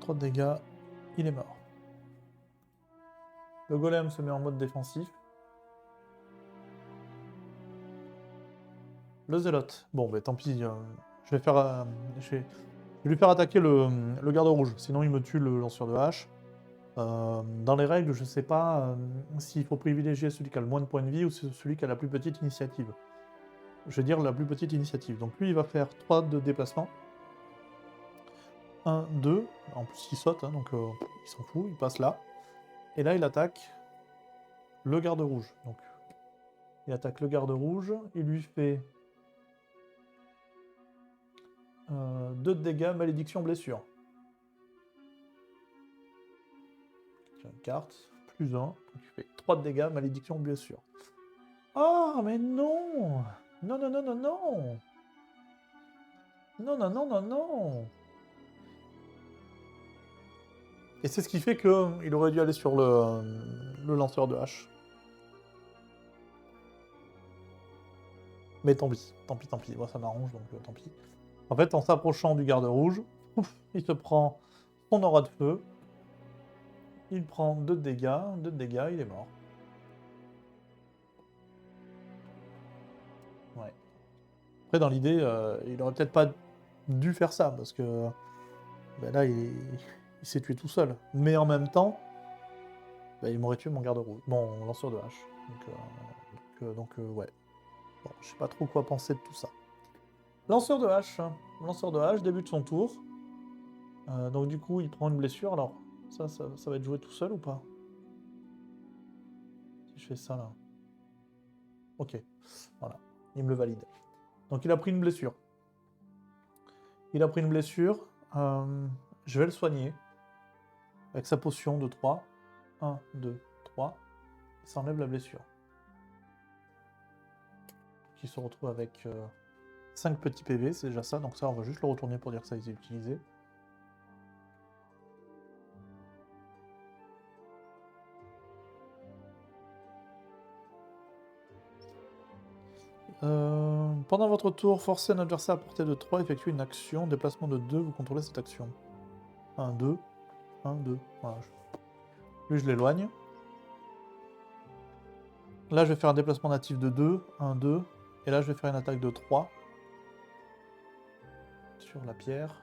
De dégâts, il est mort. Le golem se met en mode défensif. Le zélote. Bon, bah tant pis. Je vais faire, je vais lui faire attaquer le garde rouge. Sinon, il me tue le lanceur de hache. Dans les règles, je sais pas s'il faut privilégier celui qui a le moins de points de vie ou celui qui a la plus petite initiative. Je vais dire la plus petite initiative. Donc lui, il va faire 3 de déplacement. 1, 2. En plus, il saute, hein, donc il s'en fout, il passe là. Et là, il attaque le garde rouge. Donc, il attaque le garde rouge. Il lui fait 2 de dégâts, malédiction, blessure. J'ai une carte, plus 1. Donc, il fait 3 de dégâts, malédiction, blessure. Ah, mais non! Non, non, non, non, non! Non, non, non, non, non! Et c'est ce qui fait qu'il aurait dû aller sur le lanceur de hache. Mais tant pis, tant pis, tant pis. Moi, ça m'arrange, donc tant pis. En fait, en s'approchant du garde rouge, il se prend son aura de feu. Il prend 2 de dégâts, il est mort. Ouais. Après, dans l'idée, il aurait peut-être pas dû faire ça, parce que ben là, il s'est tué tout seul. Mais en même temps, ben, il m'aurait tué mon garde rouge, mon lanceur de hache. Donc, ouais. Bon, je sais pas trop quoi penser de tout ça. Lanceur de hache. Lanceur de hache débute son tour. Donc du coup, il prend une blessure. Alors, ça va être joué tout seul ou pas? Si je fais ça, là. Ok. Voilà. Il me le valide. Donc il a pris une blessure. Il a pris une blessure. Je vais le soigner. Avec sa potion de 3. 1, 2, 3. Ça enlève la blessure. Il se retrouve avec 5 petits PV, c'est déjà ça. Donc ça, on va juste le retourner pour dire que ça a été utilisé. Pendant votre tour, forcez un adversaire à portée de 3, effectuez une action, déplacement de 2, vous contrôlez cette action. 1, 2, 1, 2. Voilà. Lui, je l'éloigne. Là, je vais faire un déplacement natif de 2, 1, 2. Et là, je vais faire une attaque de 3. Sur la pierre.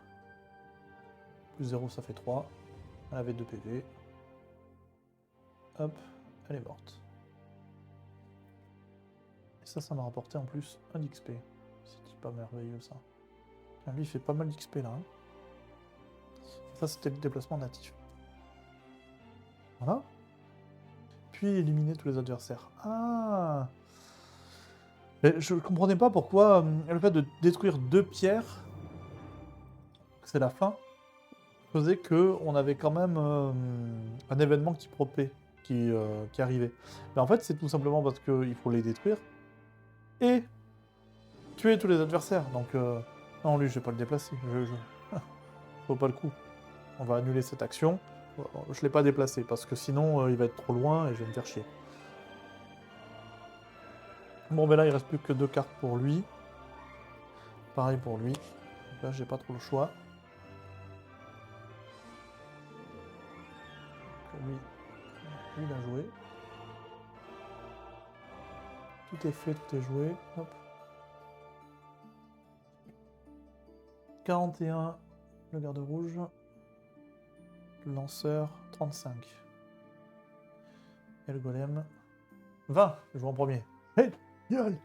Plus 0, ça fait 3. Elle avait 2 PV. Hop, elle est morte. Et ça m'a rapporté en plus 1 d'XP. C'est pas merveilleux, ça. Tiens, lui, il fait pas mal d'XP, là. Hein. Ça, c'était le déplacement natif. Voilà. Puis éliminer tous les adversaires. Ah! Mais je ne comprenais pas pourquoi le fait de détruire 2 pierres, c'est la fin, faisait que on avait quand même un événement qui propait, qui arrivait. Mais en fait, c'est tout simplement parce qu'il faut les détruire et tuer tous les adversaires. Donc, non, lui, je vais pas le déplacer. Faut pas le coup. On va annuler cette action. Je l'ai pas déplacé parce que sinon, il va être trop loin et je vais me faire chier. Bon, ben là, il reste plus que 2 cartes pour lui. Pareil pour lui. Donc là, j'ai pas trop le choix. Lui, il a joué. Tout est fait, tout est joué. Hop. 41, le garde rouge. Le lanceur, 35. Et le golem, 20. Je joue en premier. Hey, 2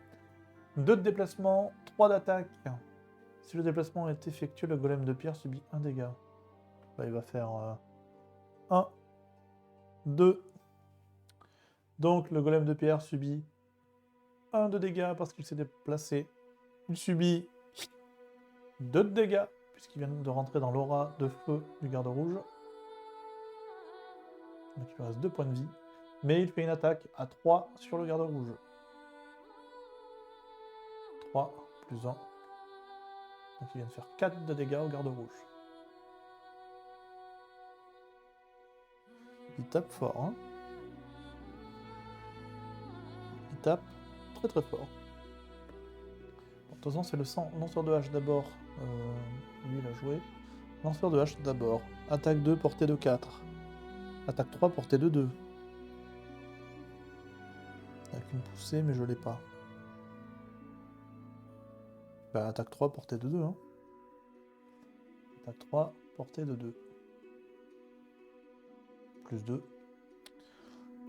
de déplacement, 3 d'attaque. Si le déplacement est effectué, le golem de pierre subit 1 dégât. Là, il va faire 1, 2. Donc, le golem de pierre subit 1 de dégâts parce qu'il s'est déplacé. Il subit 2 de dégâts puisqu'il vient de rentrer dans l'aura de feu du garde rouge. Donc il lui reste 2 points de vie. Mais il fait une attaque à 3 sur le garde rouge. 3 plus 1. Donc il vient de faire 4 de dégâts au garde rouge. Il tape fort, hein. Il tape très très fort. Bon, de toute façon, c'est le lanceur de hache d'abord. Lui, il a joué. Lanceur de hache d'abord. Attaque 2, portée de 4. Attaque 3, portée de 2. Avec une poussée, mais je l'ai pas. Bah, attaque 3, portée de 2. Hein. Attaque 3, portée de 2. Plus 2.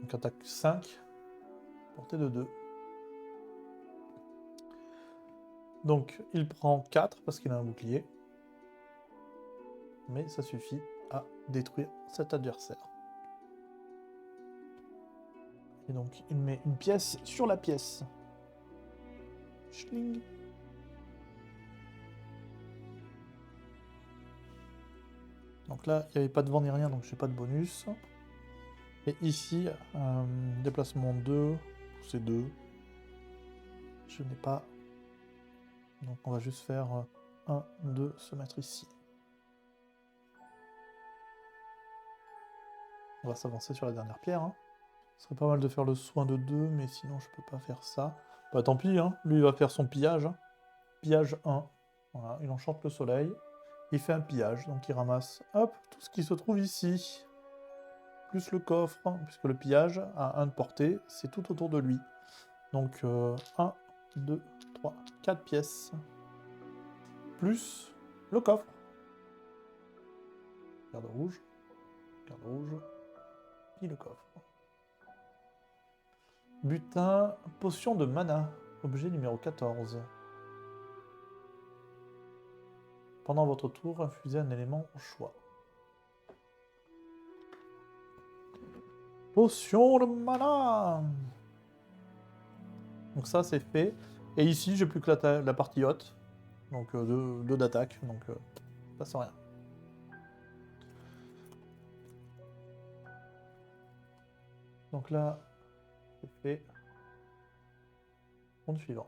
Donc attaque 5, portée de 2. Donc il prend 4 parce qu'il a un bouclier. Mais ça suffit à détruire cet adversaire. Et donc il met une pièce sur la pièce. Schling. Donc là, il n'y avait pas de vent ni rien, donc j'ai pas de bonus. Et ici, déplacement 2, poussée 2. Je n'ai pas. Donc on va juste faire 1, 2, se mettre ici. On va s'avancer sur la dernière pierre. Hein. Ce serait pas mal de faire le soin de 2, mais sinon je peux pas faire ça. Bah tant pis, hein. Lui il va faire son pillage. Hein. Pillage 1. Voilà, il enchante le soleil. Il fait un pillage, donc il ramasse hop, tout ce qui se trouve ici. Plus le coffre, hein, puisque le pillage a 1 de portée, c'est tout autour de lui. Donc 1, 2, 3, 4 pièces. Plus le coffre. Garde rouge, puis le coffre. Butin, potion de mana, objet numéro 14. Pendant votre tour, infusez un élément au choix. Potion de mana. Donc ça c'est fait. Et ici j'ai plus que la partie haute. Donc 2 d'attaque. Donc ça sent rien. Donc là c'est fait. Round suivant.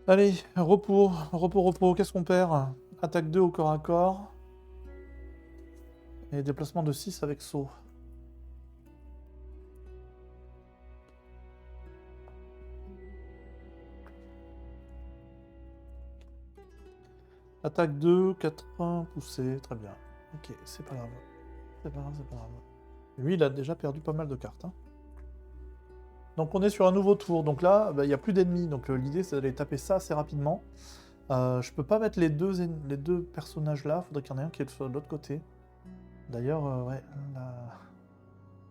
Allez, repos. Qu'est-ce qu'on perd? Attaque 2 au corps à corps. Et déplacement de 6 avec saut. Attaque 2, 80 poussée, très bien. Ok, c'est pas grave. C'est pas grave. Lui, il a déjà perdu pas mal de cartes. Hein. Donc on est sur un nouveau tour. Donc là, il n'y a plus d'ennemis. Donc l'idée, c'est d'aller taper ça assez rapidement. Je peux pas mettre les deux personnages là. Faudrait qu'il y en ait un qui soit de l'autre côté. D'ailleurs, ouais,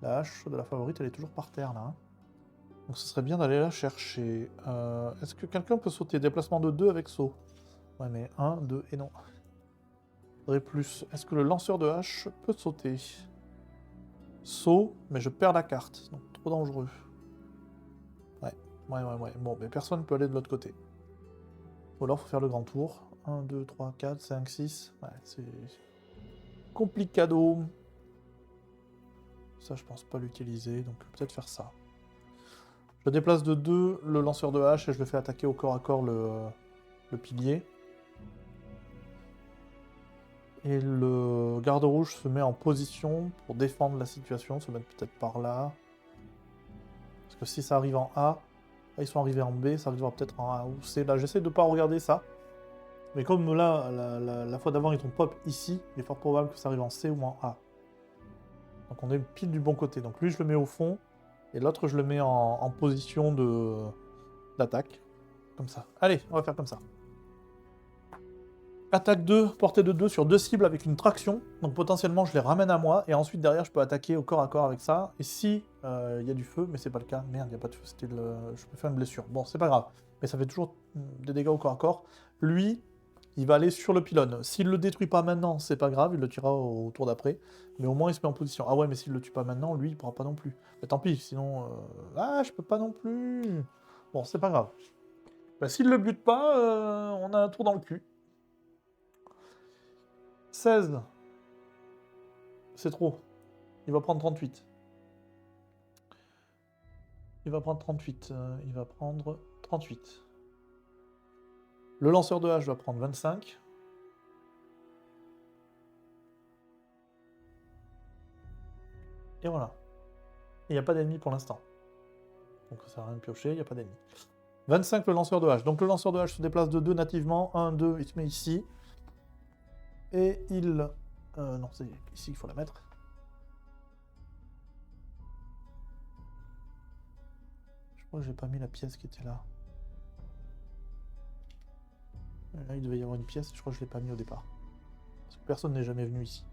la hache de la favorite, elle est toujours par terre là. Hein. Donc ce serait bien d'aller la chercher. Est-ce que quelqu'un peut sauter? Déplacement de 2 avec saut. Ouais, mais 1, 2 et non. Faudrait plus. Est-ce que le lanceur de hache peut sauter? Saut, mais je perds la carte. Donc trop dangereux. Ouais. Bon, mais personne ne peut aller de l'autre côté. Ou alors faut faire le grand tour. 1, 2, 3, 4, 5, 6. Ouais, c'est complicado. Ça, je pense pas l'utiliser, donc peut-être faire ça. Je déplace de 2 le lanceur de hache et je le fais attaquer au corps à corps le pilier. Et le garde rouge se met en position pour défendre la situation, se mettre peut-être par là. Parce que si ça arrive en A, là ils sont arrivés en B, ça arrivera peut-être en A ou C. Là, j'essaie de pas regarder ça. Mais comme là, la fois d'avant, ils ont pop ici, il est fort probable que ça arrive en C ou en A. Donc on est pile du bon côté. Donc lui, je le mets au fond, et l'autre, je le mets en position d'attaque. Comme ça. Allez, on va faire comme ça. Attaque 2, portée de 2 sur 2 cibles avec une traction. Donc potentiellement, je les ramène à moi. Et ensuite, derrière, je peux attaquer au corps à corps avec ça. Et si il y a du feu, mais c'est pas le cas. Merde, il n'y a pas de feu. Je peux faire une blessure. Bon, c'est pas grave. Mais ça fait toujours des dégâts au corps à corps. Lui, il va aller sur le pylône. S'il le détruit pas maintenant, c'est pas grave. Il le tuera au tour d'après. Mais au moins, il se met en position. Ah ouais, mais s'il le tue pas maintenant, lui, il pourra pas non plus. Mais tant pis, sinon... Ah, je peux pas non plus. Bon, c'est pas grave. Bah, s'il le bute pas, on a un tour dans le cul. 16. C'est trop. Il va prendre 38. Il va prendre 38. Il va prendre 38. Le lanceur de hache va prendre 25. Et voilà. Il n'y a pas d'ennemi pour l'instant. Donc ça sert à rien de piocher, il n'y a pas d'ennemi. 25 le lanceur de hache. Donc le lanceur de hache se déplace de 2 nativement. 1, 2, il se met ici. Et il... non, c'est ici qu'il faut la mettre. Je crois que j'ai pas mis la pièce qui était là. Là, il devait y avoir une pièce, je crois que je ne l'ai pas mis au départ. Parce que personne n'est jamais venu ici.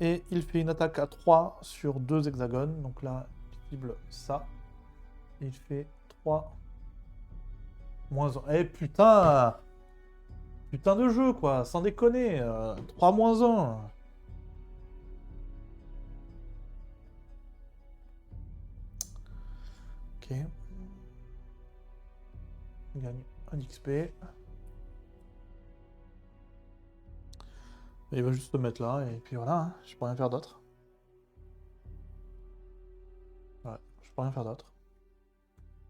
Et il fait une attaque à 3 sur 2 hexagones. Donc là, il cible ça. Et il fait 3... moins 1. Eh putain! Putain de jeu, quoi, sans déconner. 3 moins 1. Ok. Il gagne 1 XP. Et il va juste se mettre là, et puis voilà, hein, je peux rien faire d'autre. Ouais, je peux rien faire d'autre.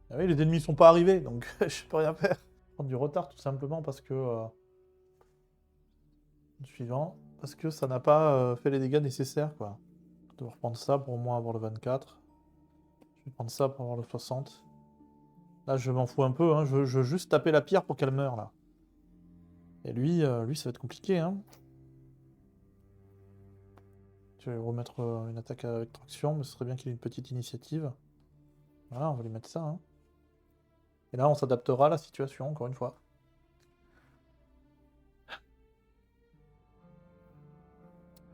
Ah oui, les ennemis sont pas arrivés, donc je peux rien faire. Prendre du retard tout simplement parce que... suivant. Parce que ça n'a pas fait les dégâts nécessaires, quoi. Je vais reprendre ça pour au moins avoir le 24. Je vais prendre ça pour avoir le 60. Là, je m'en fous un peu, hein. Je veux juste taper la pierre pour qu'elle meure, là. Et lui, ça va être compliqué, hein. Je vais remettre une attaque avec traction, mais ce serait bien qu'il ait une petite initiative. Voilà, on va lui mettre ça, hein. Et là, on s'adaptera à la situation, encore une fois.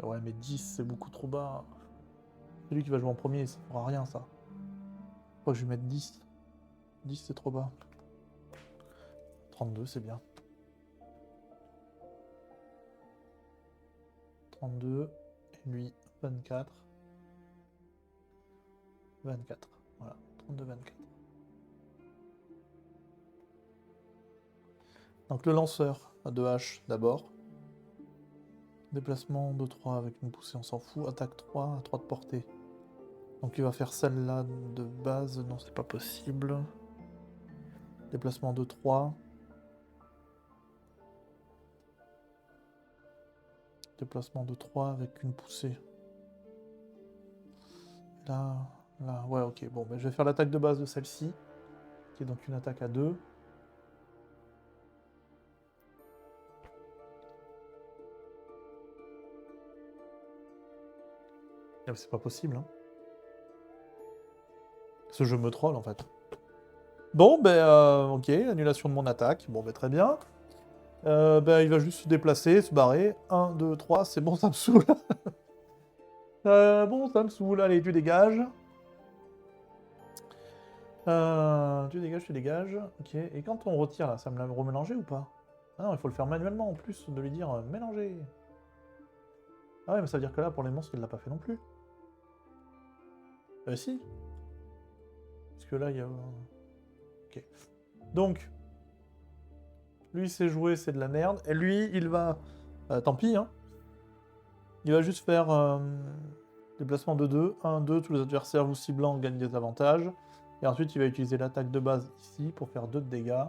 Ouais, mais 10, c'est beaucoup trop bas. C'est lui qui va jouer en premier, ça fera rien, ça. Je crois que je vais mettre 10. 10, c'est trop bas. 32, c'est bien. 32, et lui, 24. 24, voilà, 32, 24. Donc le lanceur à 2 haches d'abord. Déplacement de 3 avec une poussée, on s'en fout. Attaque 3 à 3 de portée. Donc il va faire celle-là de base. Non, c'est pas possible. Déplacement de 3. Déplacement de 3 avec une poussée. Là, là, ouais, ok. Bon, ben, je vais faire l'attaque de base de celle-ci. Qui est donc une attaque à 2. Ah, c'est pas possible, hein. Ce jeu me troll, en fait. Bon, ben, ok, annulation de mon attaque. Bon, ben, très bien. Ben, il va juste se déplacer, se barrer. 1, 2, 3, c'est bon, ça me saoule. Bon, ça me saoule. Allez, tu dégages. Tu dégages, tu dégages. Ok, et quand on retire, là, ça me l'a remélangé ou pas? Ah non, il faut le faire manuellement, en plus, de lui dire mélanger. Ah ouais, mais ça veut dire que là, pour les monstres, il l'a pas fait non plus. Si. Parce que là, il y a... Ok. Donc, lui, c'est joué, c'est de la merde. Et lui, il va... tant pis, hein. Il va juste faire... déplacement de 2. 1, 2, tous les adversaires vous ciblant gagnent des avantages. Et ensuite, il va utiliser l'attaque de base ici pour faire 2 de dégâts.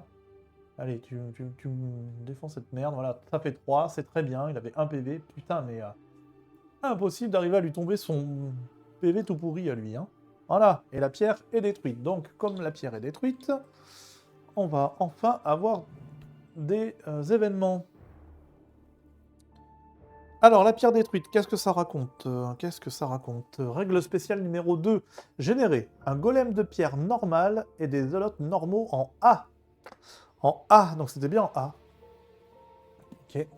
Allez, tu me défends cette merde. Voilà, ça fait 3, c'est très bien. Il avait 1 PV. Putain, mais... impossible d'arriver à lui tomber son PV tout pourri à lui, hein. Voilà, et la pierre est détruite. Donc, comme la pierre est détruite, on va enfin avoir des événements. Alors, la pierre détruite, qu'est-ce que ça raconte? Qu'est-ce que ça raconte? Règle spéciale numéro 2. Générer un golem de pierre normal et des zolotes normaux en A. En A, donc c'était bien en A. Ok.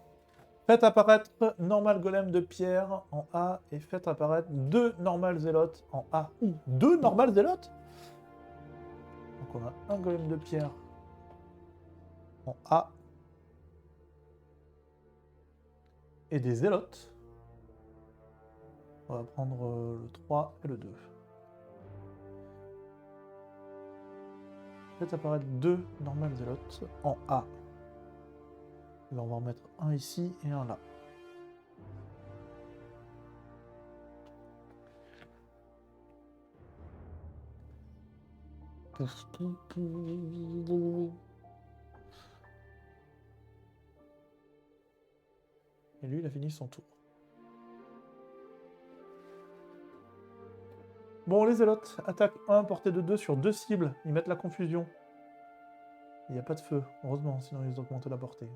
Faites apparaître normal golem de pierre en A et faites apparaître 2 normal zélotes en A. Ou 2 normal zélotes? Donc on a un golem de pierre en A et des zélotes. On va prendre le 3 et le 2. Faites apparaître 2 normal zélotes en A. Et ben, on va en mettre un ici et un là. Et lui, il a fini son tour. Bon, les zélotes, attaque 1, portée de 2 sur 2 cibles. Ils mettent la confusion. Il n'y a pas de feu, heureusement, sinon ils augmentent la portée.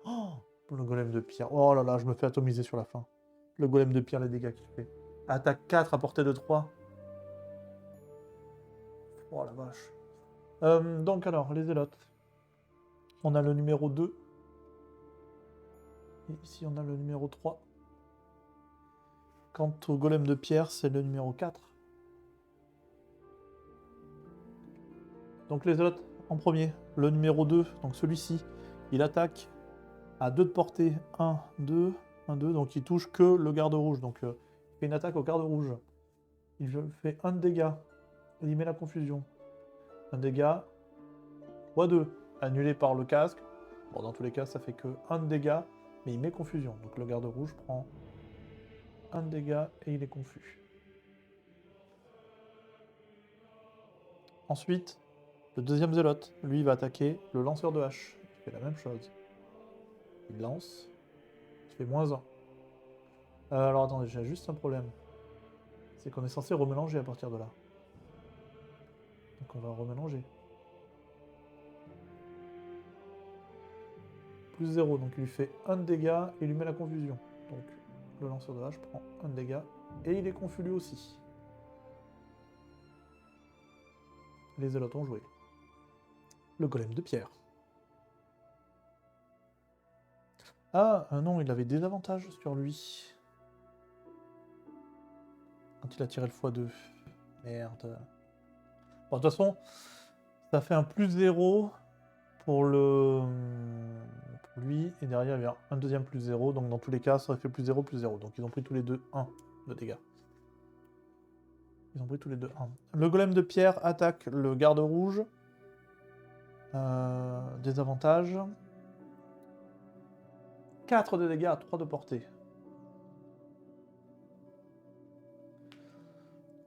Oh, le golem de pierre. Oh là là, je me fais atomiser sur la fin. Le golem de pierre, les dégâts qu'il fait. Attaque 4 à portée de 3. Oh la vache. Donc alors, les zélotes. On a le numéro 2. Et ici, on a le numéro 3. Quant au golem de pierre, c'est le numéro 4. Donc les zélotes, en premier. Le numéro 2, donc celui-ci, il attaque à 2 de portée. 1, 2, 1, 2. Donc il touche que le garde rouge. Donc il fait une attaque au garde rouge. Il fait 1 de dégâts. Il met la confusion. 1 dégât. x2. Annulé par le casque. Bon, dans tous les cas, ça fait que 1 de dégâts. Mais il met confusion. Donc le garde rouge prend 1 de dégâts et il est confus. Ensuite, le deuxième zélote, lui, il va attaquer le lanceur de hache. Il fait la même chose. Il lance. Il fait -1. Alors attendez, j'ai juste un problème. C'est qu'on est censé remélanger à partir de là. Donc on va remélanger. Plus 0, donc il lui fait 1 de dégâts et il lui met la confusion. Donc le lanceur de hache prend 1 de dégâts et il est confus lui aussi. Les zélotes ont joué. Le golem de pierre. Ah, non, il avait des avantages sur lui. Quand il a tiré le x2. Merde. Bon, de toute façon, ça fait un plus 0 pour lui, et derrière il y a un deuxième plus 0, donc dans tous les cas ça aurait fait plus 0, plus 0. Donc ils ont pris tous les deux 1 de dégâts. Ils ont pris tous les deux 1. Le golem de pierre attaque le garde rouge. Désavantage. 4 de dégâts à 3 de portée.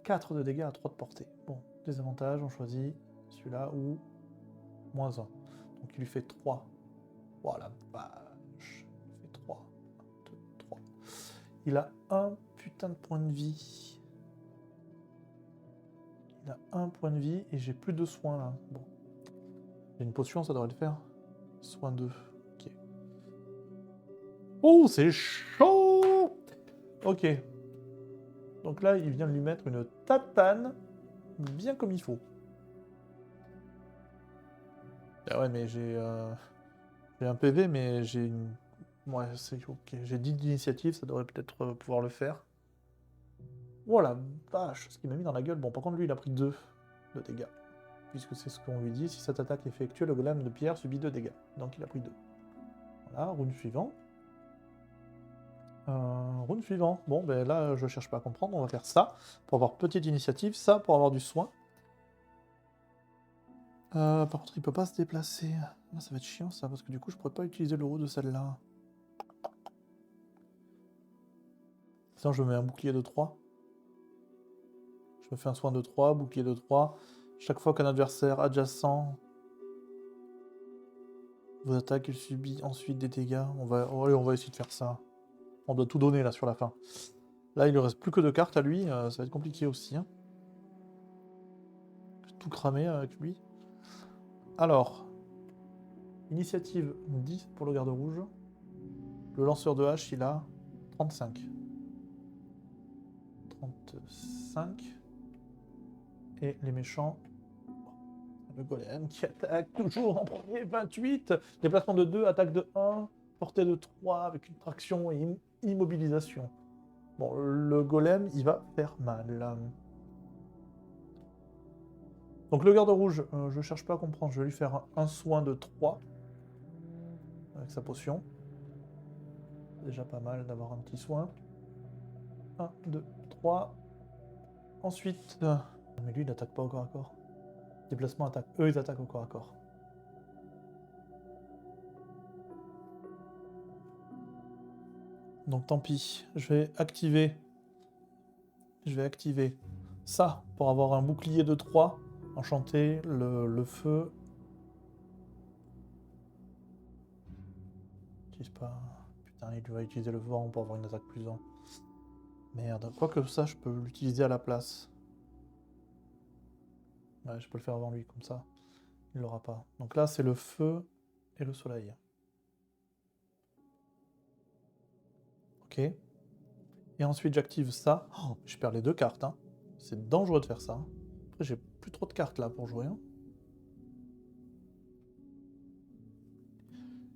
4 de dégâts à 3 de portée. Bon, désavantage, on choisit celui-là ou -1. Donc il lui fait 3. Voilà, vache. Il fait 3. 1, 2, 3. Il a un putain de point de vie. Il a un point de vie et j'ai plus de soins là. Bon. J'ai une potion, ça devrait le faire. Soin 2. Ok. Oh, c'est chaud! Ok. Donc là, il vient de lui mettre une tatane bien comme il faut. Ah ouais, mais j'ai un PV, mais j'ai une... Ouais, c'est ok. J'ai 10 d'initiative, ça devrait peut-être pouvoir le faire. Oh la vache, ce qu'il m'a mis dans la gueule. Bon, par contre, lui, il a pris 2 de dégâts. Puisque c'est ce qu'on lui dit, si cette attaque est effectuée, le golem de pierre subit 2 dégâts. Donc il a pris 2. Voilà, rune suivant. Rune suivant. Bon, ben là, je cherche pas à comprendre, on va faire ça, pour avoir petite initiative, ça, pour avoir du soin. Par contre, il peut pas se déplacer. Ah, ça va être chiant, ça, parce que du coup, je pourrais pas utiliser le haut de celle-là. Sinon, je mets un bouclier de 3. Je me fais un soin de 3, bouclier de 3. Chaque fois qu'un adversaire adjacent vous attaque, il subit ensuite des dégâts. On va essayer de faire ça. On doit tout donner là sur la fin. Là, il ne reste plus que 2 cartes à lui. Ça va être compliqué aussi. Hein. Je vais tout cramer avec lui. Alors, initiative 10 pour le garde rouge. Le lanceur de hache, il a 35. 35. Et les méchants, le golem qui attaque toujours en premier, 28. Déplacement de 2, attaque de 1, portée de 3 avec une traction et immobilisation. Bon, le golem, il va faire mal. Donc le garde rouge, je cherche pas à comprendre, je vais lui faire un soin de 3 avec sa potion. C'est déjà pas mal d'avoir un petit soin. 1, 2, 3. Ensuite... mais lui, il n'attaque pas au corps à corps. Déplacement, attaque. Eux, ils attaquent au corps à corps. Donc tant pis. Je vais activer ça pour avoir un bouclier de 3. Enchanté, le feu. J'utilise pas. Putain, il va utiliser le vent pour avoir une attaque plus 1. Merde. Quoique ça, je peux l'utiliser à la place. Ouais, je peux le faire avant lui, comme ça. Il l'aura pas. Donc là, c'est le feu et le soleil. Ok. Et ensuite, j'active ça. Oh, je perds les 2 cartes. Hein. C'est dangereux de faire ça. Après, j'ai plus trop de cartes là pour jouer. Hein.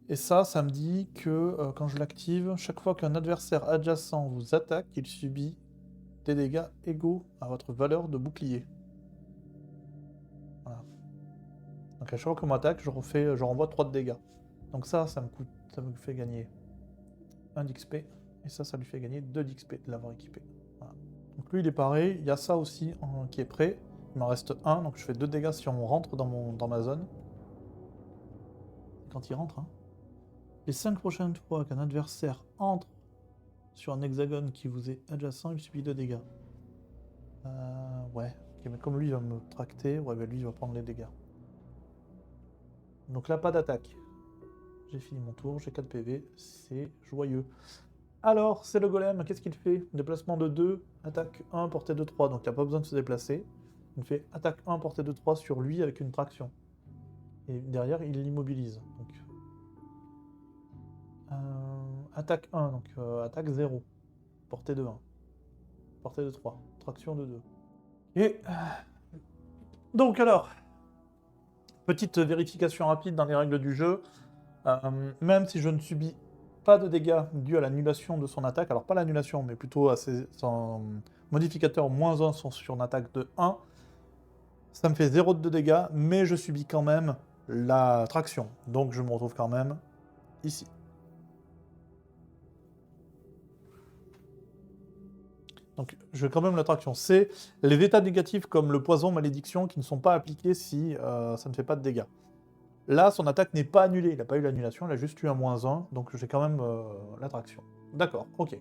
Et ça me dit que quand je l'active, chaque fois qu'un adversaire adjacent vous attaque, il subit des dégâts égaux à votre valeur de bouclier. Voilà. Donc à chaque fois qu'on m'attaque, je renvoie 3 de dégâts. Donc ça me fait gagner 1 d'XP. Et ça lui fait gagner 2 d'XP de l'avoir équipé. Voilà. Donc lui, il est pareil. Il y a ça aussi qui est prêt. Il m'en reste 1, donc je fais 2 dégâts si on rentre dans ma zone. Quand il rentre, hein. Les 5 prochaines fois qu'un adversaire entre sur un hexagone qui vous est adjacent, il subit 2 dégâts. Ouais. Okay, mais comme lui, il va me tracter, ouais, bah lui, il va prendre les dégâts. Donc là, pas d'attaque. J'ai fini mon tour, j'ai 4 PV, c'est joyeux. Alors, c'est le golem, qu'est-ce qu'il fait? Déplacement de 2, attaque 1, portée de 3, donc il n'a pas besoin de se déplacer. Il fait attaque 1, portée de 3 sur lui avec une traction. Et derrière, il l'immobilise. Donc, attaque 1, donc attaque 0, portée de 1, portée de 3, traction de 2. Et donc alors, petite vérification rapide dans les règles du jeu. Même si je ne subis pas de dégâts dus à l'annulation de son attaque, alors pas l'annulation, mais plutôt à son modificateur -1 sur une attaque de 1, ça me fait 0 de dégâts, mais je subis quand même la traction. Donc je me retrouve quand même ici. Donc je vais quand même la traction. C'est les états négatifs comme le poison, malédiction, qui ne sont pas appliqués si ça ne fait pas de dégâts. Là, son attaque n'est pas annulée. Il n'a pas eu l'annulation, il a juste eu un -1, donc j'ai quand même l'attraction. D'accord, ok.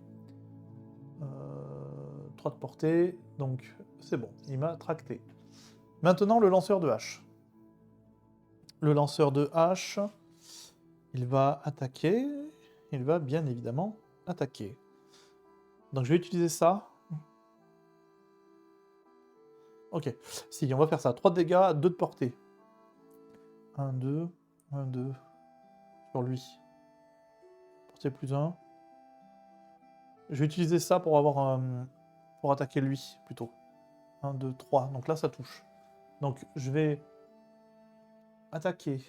3 de portée, donc c'est bon, il m'a tracté. Maintenant, le lanceur de hache. Le lanceur de hache, il va attaquer. Il va bien évidemment attaquer. Donc je vais utiliser ça. Ok, si, on va faire ça. 3 de dégâts, 2 de portée. 1, 2, 1, 2. Sur lui. Portée +1. Je vais utiliser ça pour avoir pour attaquer lui, plutôt. 1, 2, 3. Donc là, ça touche. Donc je vais attaquer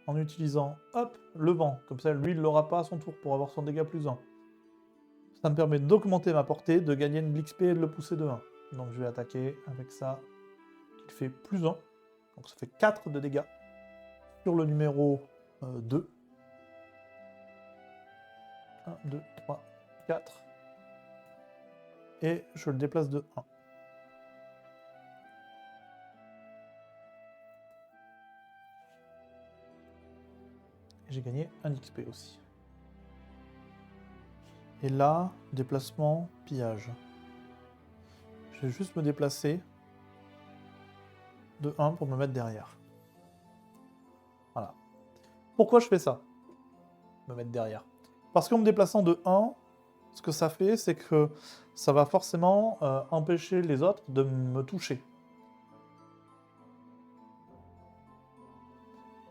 en utilisant, hop, le vent. Comme ça, lui, il l'aura pas à son tour pour avoir son dégât +1. Ça me permet d'augmenter ma portée, de gagner une l'XP et de le pousser de 1. Donc je vais attaquer avec ça, qui fait +1. Donc ça fait 4 de dégâts sur le numéro 2. 1, 2, 3, 4. Et je le déplace de 1. Et j'ai gagné 1 XP aussi. Et là, déplacement, pillage. Je vais juste me déplacer de 1 pour me mettre derrière. Voilà. Pourquoi je fais ça? Me mettre derrière. Parce qu'en me déplaçant de 1, ce que ça fait, c'est que ça va forcément empêcher les autres de me toucher.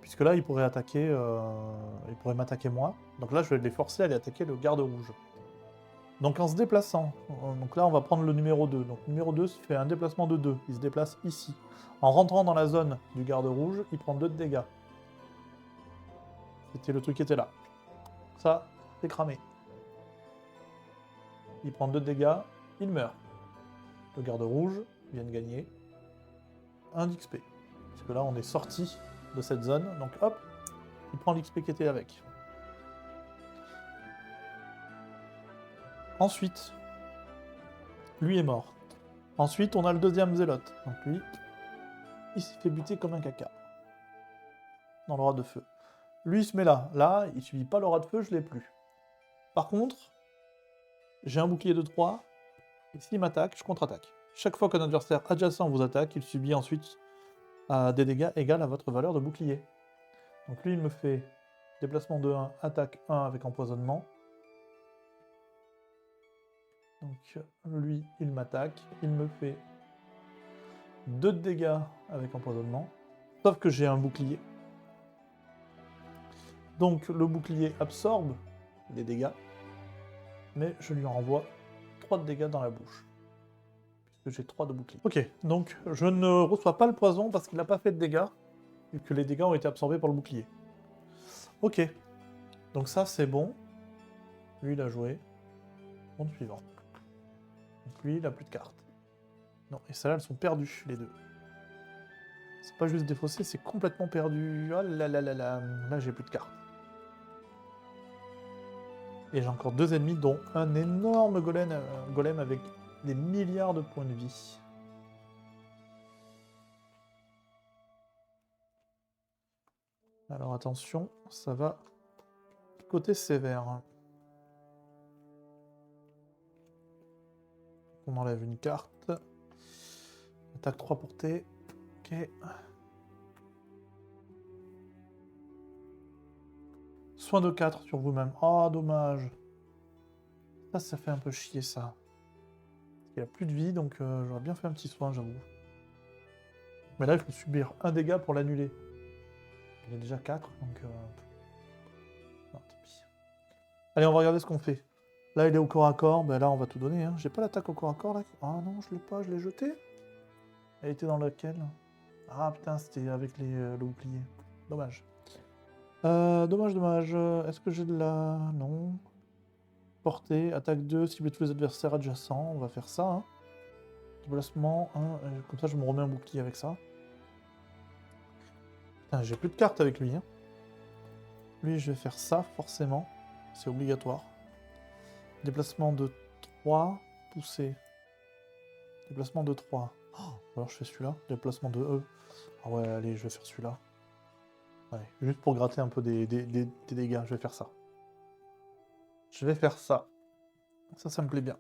Puisque là, ils pourraient attaquer, ils pourraient m'attaquer moi. Donc là, je vais les forcer à aller attaquer le garde rouge. Donc en se déplaçant, donc là on va prendre le numéro 2. Donc numéro 2 fait un déplacement de 2. Il se déplace ici. En rentrant dans la zone du garde rouge, il prend 2 de dégâts. C'était le truc qui était là. Ça, c'est cramé. Il prend 2 de dégâts, il meurt. Le garde rouge vient de gagner 1 d'XP. Parce que là on est sorti de cette zone. Donc hop, il prend l'XP qui était avec. Ensuite, lui est mort. Ensuite, on a le deuxième zélote. Donc lui, il s'est fait buter comme un caca. Dans l'aura de feu. Lui, il se met là. Là, il subit pas l'aura de feu, je l'ai plus. Par contre, j'ai un bouclier de 3. Et s'il m'attaque, je contre-attaque. Chaque fois qu'un adversaire adjacent vous attaque, il subit ensuite des dégâts égaux à votre valeur de bouclier. Donc lui, il me fait déplacement de 1, attaque 1 avec empoisonnement. Donc lui, il m'attaque. Il me fait 2 de dégâts avec empoisonnement. Sauf que j'ai un bouclier. Donc le bouclier absorbe les dégâts. Mais je lui renvoie 3 de dégâts dans la bouche. Puisque j'ai 3 de bouclier. Ok, donc je ne reçois pas le poison parce qu'il n'a pas fait de dégâts. Vu que les dégâts ont été absorbés par le bouclier. Ok. Donc ça, c'est bon. Lui, il a joué. Monde suivant. Donc lui, il a plus de cartes. Non, et celles-là, elles sont perdues, les deux. C'est pas juste défaussé, c'est complètement perdu. Oh là là là là. Là, j'ai plus de cartes. Et j'ai encore 2 ennemis, dont un énorme golem avec des milliards de points de vie. Alors attention, ça va côté sévère. On enlève une carte. Attaque 3 portées. Ok. Soin de 4 sur vous-même. Oh, dommage. Ça fait un peu chier, ça. Il a plus de vie, donc j'aurais bien fait un petit soin, j'avoue. Mais là, il faut subir un dégât pour l'annuler. Il est déjà 4, donc... Non, tant pis. Allez, on va regarder ce qu'on fait. Là, il est au corps à corps. Ben là, on va tout donner. Hein. J'ai pas l'attaque au corps à corps, là. Ah non, je l'ai pas, je l'ai jeté. Elle était dans laquelle? Ah putain, c'était avec le bouclier. Dommage. Dommage. Est-ce que j'ai de la... Non. Portée, attaque 2, cibler tous les adversaires adjacents. On va faire ça. Hein. Déplacement 1. Comme ça, je me remets un bouclier avec ça. Putain, j'ai plus de cartes avec lui. Hein. Lui, je vais faire ça, forcément. C'est obligatoire. Déplacement de 3. Poussée. Déplacement de 3. Oh, alors je fais celui-là. Déplacement de E. Ah ouais, allez, je vais faire celui-là. Ouais, juste pour gratter un peu des dégâts, je vais faire ça. Je vais faire ça. Ça me plaît bien.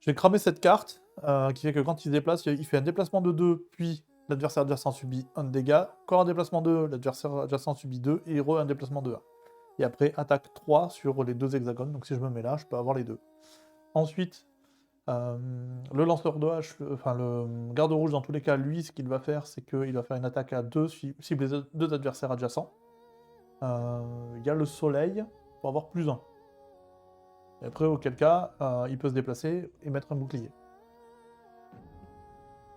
Je vais cramer cette carte, qui fait que quand il se déplace, il fait un déplacement de 2, puis l'adversaire adjacent subit 1 de dégâts. Encore un déplacement de 2, l'adversaire adjacent subit 2, et un déplacement de 1. Et après, attaque 3 sur les 2 hexagones, donc si je me mets là, je peux avoir les 2. Ensuite, le lanceur de hache, enfin le garde rouge, dans tous les cas, lui, ce qu'il va faire, c'est qu'il va faire une attaque à 2, cible les 2 adversaires adjacents. Il y a le soleil, pour avoir plus 1. Et après, auquel cas, il peut se déplacer et mettre un bouclier.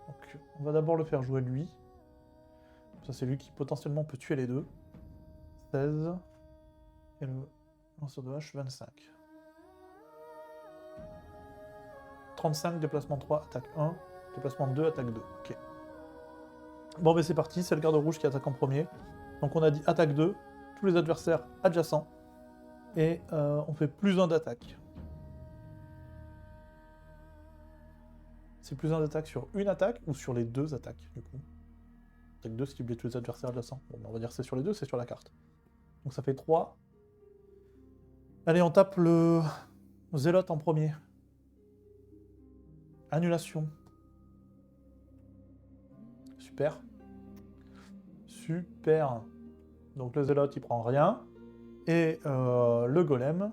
Donc, on va d'abord le faire jouer lui. Ça, c'est lui qui potentiellement peut tuer les deux. 16. Et le lanceur de hache, 25. 35, déplacement 3, attaque 1. Déplacement 2, attaque 2. Ok. Bon, ben c'est parti, c'est le garde rouge qui attaque en premier. Donc on a dit attaque 2, tous les adversaires adjacents. Et on fait plus 1 d'attaque. C'est plus 1 d'attaque sur une attaque ou sur les 2 attaques, du coup. Attaque 2, cibler tous les adversaires adjacents. Bon, ben on va dire que c'est sur les 2, c'est sur la carte. Donc ça fait 3. Allez, on tape le zélote en premier. Annulation. Super. Super. Donc le zélote, il prend rien. Et le golem,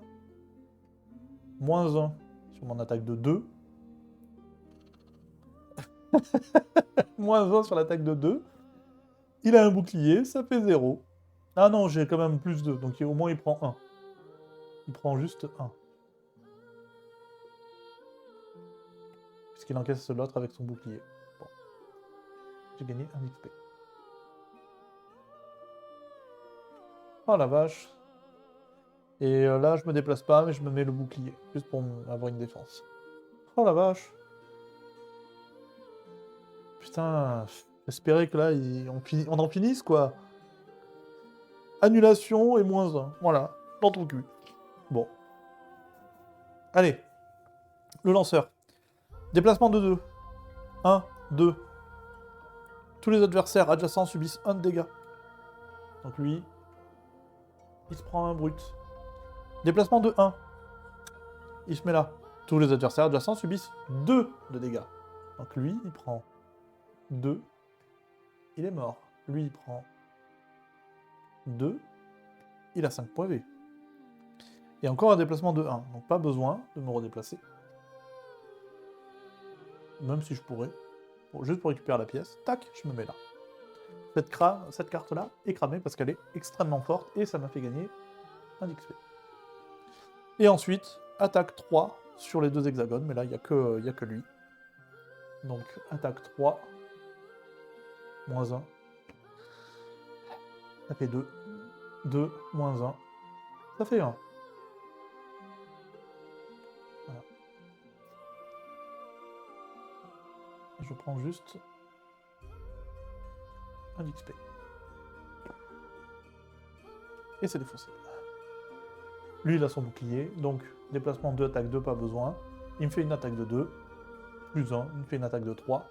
moins 1 sur mon attaque de 2. Moins 1 sur l'attaque de 2. Il a un bouclier, ça fait 0. Ah non, j'ai quand même plus 2, donc au moins il prend 1. Il prend juste 1. Puisqu'il encaisse l'autre avec son bouclier. Bon. J'ai gagné 1 XP. Oh la vache. Et là, je me déplace pas, mais je me mets le bouclier. Juste pour avoir une défense. Oh la vache. Putain, j'espérais que là, on en finisse, quoi. Annulation et moins 1. Voilà, dans ton cul. Bon. Allez. Le lanceur. Déplacement de 2. 1, 2. Tous les adversaires adjacents subissent 1 de dégâts. Donc lui, il se prend un brut. Déplacement de 1. Il se met là. Tous les adversaires adjacents subissent 2 de dégâts. Donc lui, il prend 2. Il est mort. Lui, il prend 2. Il a 5 points V. Et encore un déplacement de 1. Donc pas besoin de me redéplacer. Même si je pourrais. Bon, juste pour récupérer la pièce. Tac, je me mets là. Cette carte-là est cramée parce qu'elle est extrêmement forte. Et ça m'a fait gagner un XP. Et ensuite, attaque 3 sur les 2 hexagones. Mais là, il n'y a que lui. Donc, attaque 3. Moins 1. Ça fait 2. 2, moins 1. Ça fait 1. Voilà. Je prends juste un XP. Et c'est défaussé. Lui, il a son bouclier. Donc, déplacement 2, attaque 2, pas besoin. Il me fait une attaque de 2. Plus 1. Il me fait une attaque de 3.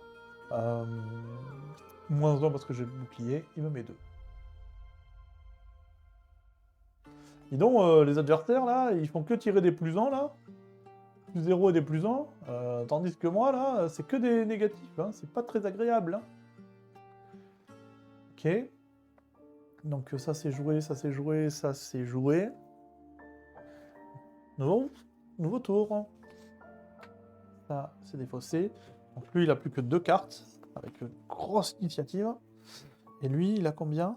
Moins 1 parce que j'ai le bouclier. Il me met 2. Dis donc, les adversaires, là, ils font que tirer des plus 1, là. Plus 0 et des plus 1. Tandis que moi, là, c'est que des négatifs. Hein. C'est pas très agréable. Hein. Ok. Donc ça, c'est joué, ça, c'est joué, ça, c'est joué. Nouveau tour. Ça, c'est défaussé. Donc lui, il a plus que 2 cartes. Avec une grosse initiative. Et lui, il a combien?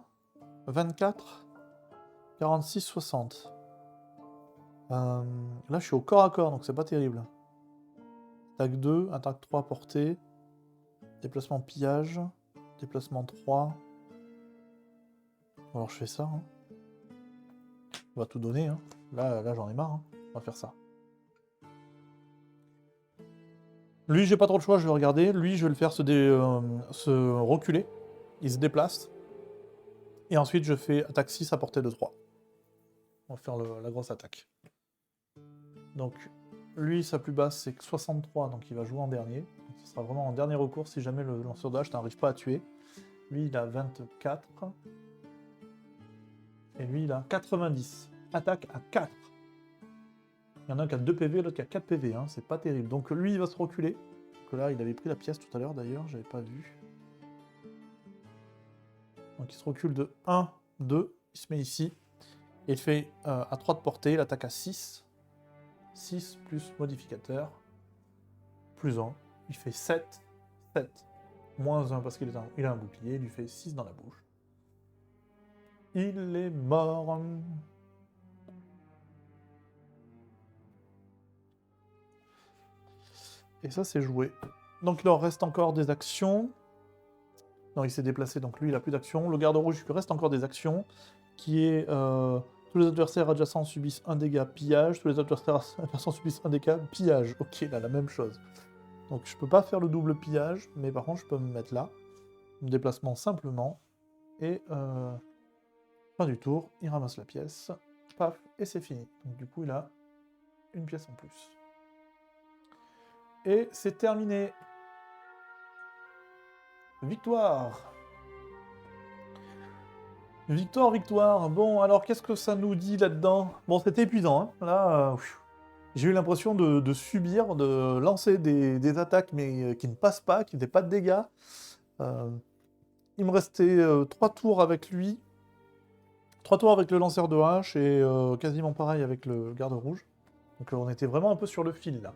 24 46, 60. Là, je suis au corps à corps, donc c'est pas terrible. Attaque 2, attaque 3 portée. Déplacement pillage. Déplacement 3. Alors je fais ça. Hein. On va tout donner. Hein. Là j'en ai marre. Hein. On va faire ça. Lui, j'ai pas trop le choix, je vais regarder. Lui, je vais le faire se reculer. Il se déplace. Et ensuite, je fais attaque 6 à portée de 3. On va faire la grosse attaque. Donc, lui, sa plus basse, c'est 63, donc il va jouer en dernier. Donc, ce sera vraiment en dernier recours si jamais le lanceur de hache n'arrive pas à tuer. Lui, il a 24. Et lui, il a 90. Attaque à 4. Il y en a un qui a 2 PV, l'autre qui a 4 PV. Hein. C'est pas terrible. Donc, lui, il va se reculer. Donc là, il avait pris la pièce tout à l'heure, d'ailleurs. J'avais pas vu. Donc, il se recule de 1, 2. Il se met ici. Et il fait à 3 de portée. Il attaque à 6. 6 plus modificateur. Plus 1. Il fait 7. 7. Moins 1 parce qu'il a un bouclier. Il lui fait 6 dans la bouche. Il est mort. Et ça, c'est joué. Donc, il leur reste encore des actions. Non, il s'est déplacé, donc lui, il n'a plus d'action. Le garde rouge, il lui reste encore des actions. Qui est... tous les adversaires adjacents subissent un dégât pillage. Tous les adversaires adjacents subissent un dégât pillage. Ok, là, la même chose. Donc, je peux pas faire le double pillage. Mais par contre, je peux me mettre là. Déplacement simplement. Et... fin du tour, il ramasse la pièce. Paf, et c'est fini. Donc, du coup, il a une pièce en plus. Et c'est terminé. Victoire. Victoire, victoire. Bon, alors qu'est-ce que ça nous dit là-dedans? Bon, c'était épuisant. Hein. Là, j'ai eu l'impression de subir, de lancer des attaques, mais qui ne passent pas, qui ne faisaient pas de dégâts. Il me restait 3 tours avec lui. 3 tours avec le lanceur de hache et quasiment pareil avec le garde rouge. Donc on était vraiment un peu sur le fil, là.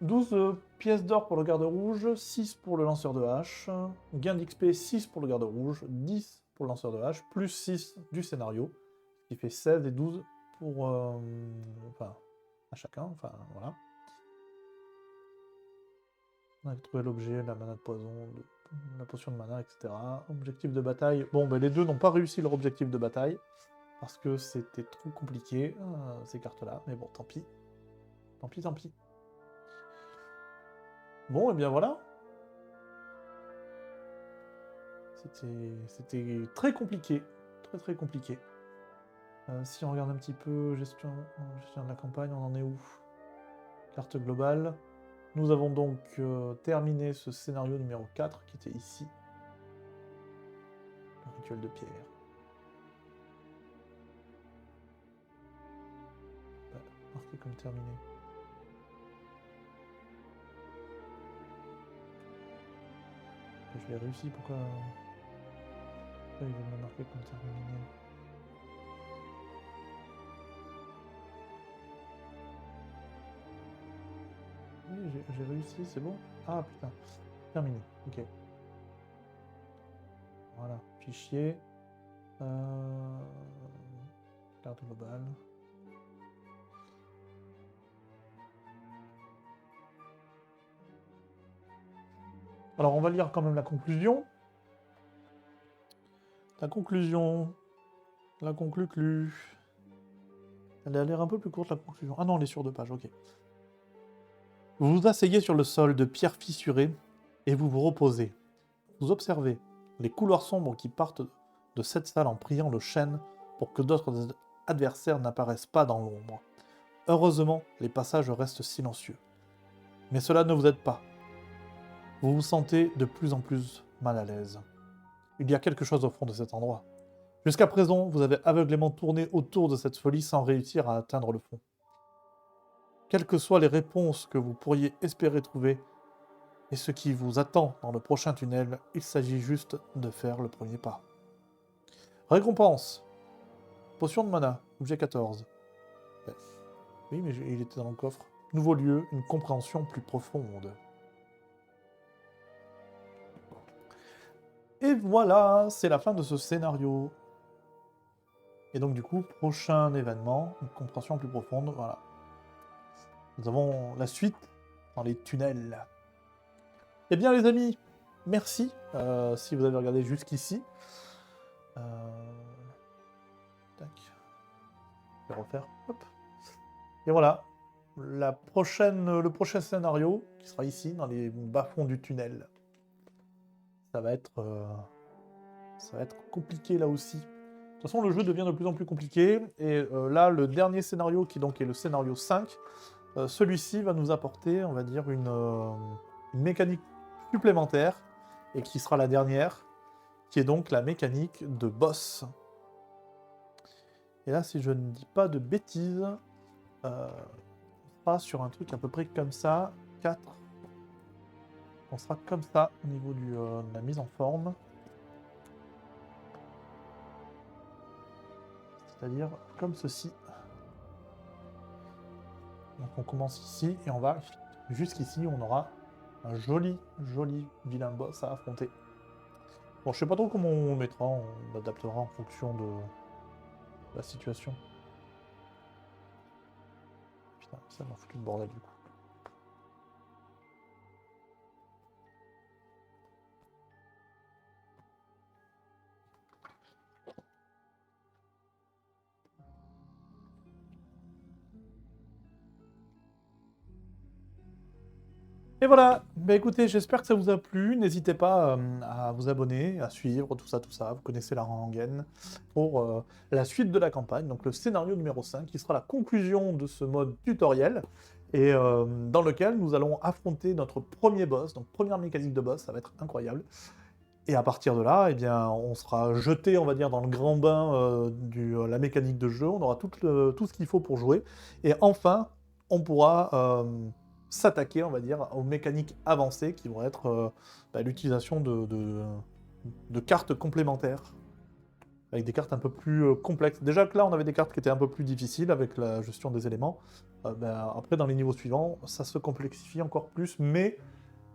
12 pièces d'or pour le garde rouge, 6 pour le lanceur de hache, gain d'XP 6 pour le garde rouge, 10 pour le lanceur de hache, plus 6 du scénario, ce qui fait 16 et 12 pour... enfin, à chacun, enfin, voilà. On a trouvé l'objet, la mana de poison, la potion de mana, etc. Objectif de bataille, bon, ben les deux n'ont pas réussi leur objectif de bataille, parce que c'était trop compliqué, ces cartes-là, mais bon, tant pis. Tant pis, tant pis. Bon, et bien voilà. C'était très compliqué. Très très compliqué. Si on regarde un petit peu gestion de la campagne, on en est où? Carte globale. Nous avons donc terminé ce scénario numéro 4 qui était ici. Le rituel de pierre. Marqué comme terminé. Je l'ai réussi, pourquoi il vient de me marquer comme terminé? Oui, j'ai réussi, c'est bon? Ah putain, terminé, ok. Voilà, fichier. Carte globale. Alors on va lire quand même la conclusion. La conclusion. La concluclue. Elle a l'air un peu plus courte la conclusion. Ah non, elle est sur 2 pages, ok. Vous vous asseyez sur le sol de pierre fissurée et vous vous reposez. Vous observez les couloirs sombres qui partent de cette salle en priant le chêne pour que d'autres adversaires n'apparaissent pas dans l'ombre. Heureusement, les passages restent silencieux. Mais cela ne vous aide pas. Vous vous sentez de plus en plus mal à l'aise. Il y a quelque chose au fond de cet endroit. Jusqu'à présent, vous avez aveuglément tourné autour de cette folie sans réussir à atteindre le fond. Quelles que soient les réponses que vous pourriez espérer trouver, et ce qui vous attend dans le prochain tunnel, il s'agit juste de faire le premier pas. Récompense. Potion de mana, objet 14. Oui, mais il était dans le coffre. Nouveau lieu, une compréhension plus profonde. Et voilà, c'est la fin de ce scénario. Et donc du coup, prochain événement, une compréhension plus profonde, voilà. Nous avons la suite dans les tunnels. Eh bien les amis, merci si vous avez regardé jusqu'ici. Tac. Je vais refaire. Hop. Et voilà, le prochain scénario, qui sera ici, dans les bas-fonds du tunnel. Ça va être compliqué là aussi. De toute façon, le jeu devient de plus en plus compliqué. Et là, le dernier scénario, qui donc est le scénario 5, celui-ci va nous apporter, on va dire, une mécanique supplémentaire, et qui sera la dernière, qui est donc la mécanique de boss. Et là, si je ne dis pas de bêtises, on sera sur un truc à peu près comme ça, 4. On sera comme ça au niveau de la mise en forme. C'est-à-dire comme ceci. Donc on commence ici et on va jusqu'ici, on aura un joli vilain boss à affronter. Bon, je sais pas trop comment on le mettra, on adaptera en fonction de la situation. Putain, ça m'a foutu le bordel du coup. Et voilà, bah écoutez, j'espère que ça vous a plu. N'hésitez pas à vous abonner, à suivre, tout ça. Vous connaissez la rengaine pour la suite de la campagne, donc le scénario numéro 5, qui sera la conclusion de ce mode tutoriel, et dans lequel nous allons affronter notre premier boss, donc première mécanique de boss, ça va être incroyable. Et à partir de là, eh bien, on sera jeté, on va dire, dans le grand bain de la mécanique de jeu, on aura tout ce qu'il faut pour jouer, et enfin, on pourra s'attaquer, on va dire, aux mécaniques avancées qui vont être l'utilisation de cartes complémentaires, avec des cartes un peu plus complexes. Déjà que là, on avait des cartes qui étaient un peu plus difficiles avec la gestion des éléments. Après, dans les niveaux suivants, ça se complexifie encore plus, mais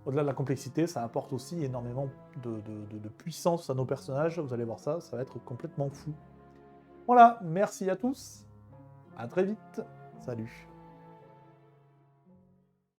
au-delà de la complexité, ça apporte aussi énormément de puissance à nos personnages. Vous allez voir ça, ça va être complètement fou. Voilà, merci à tous, à très vite, salut.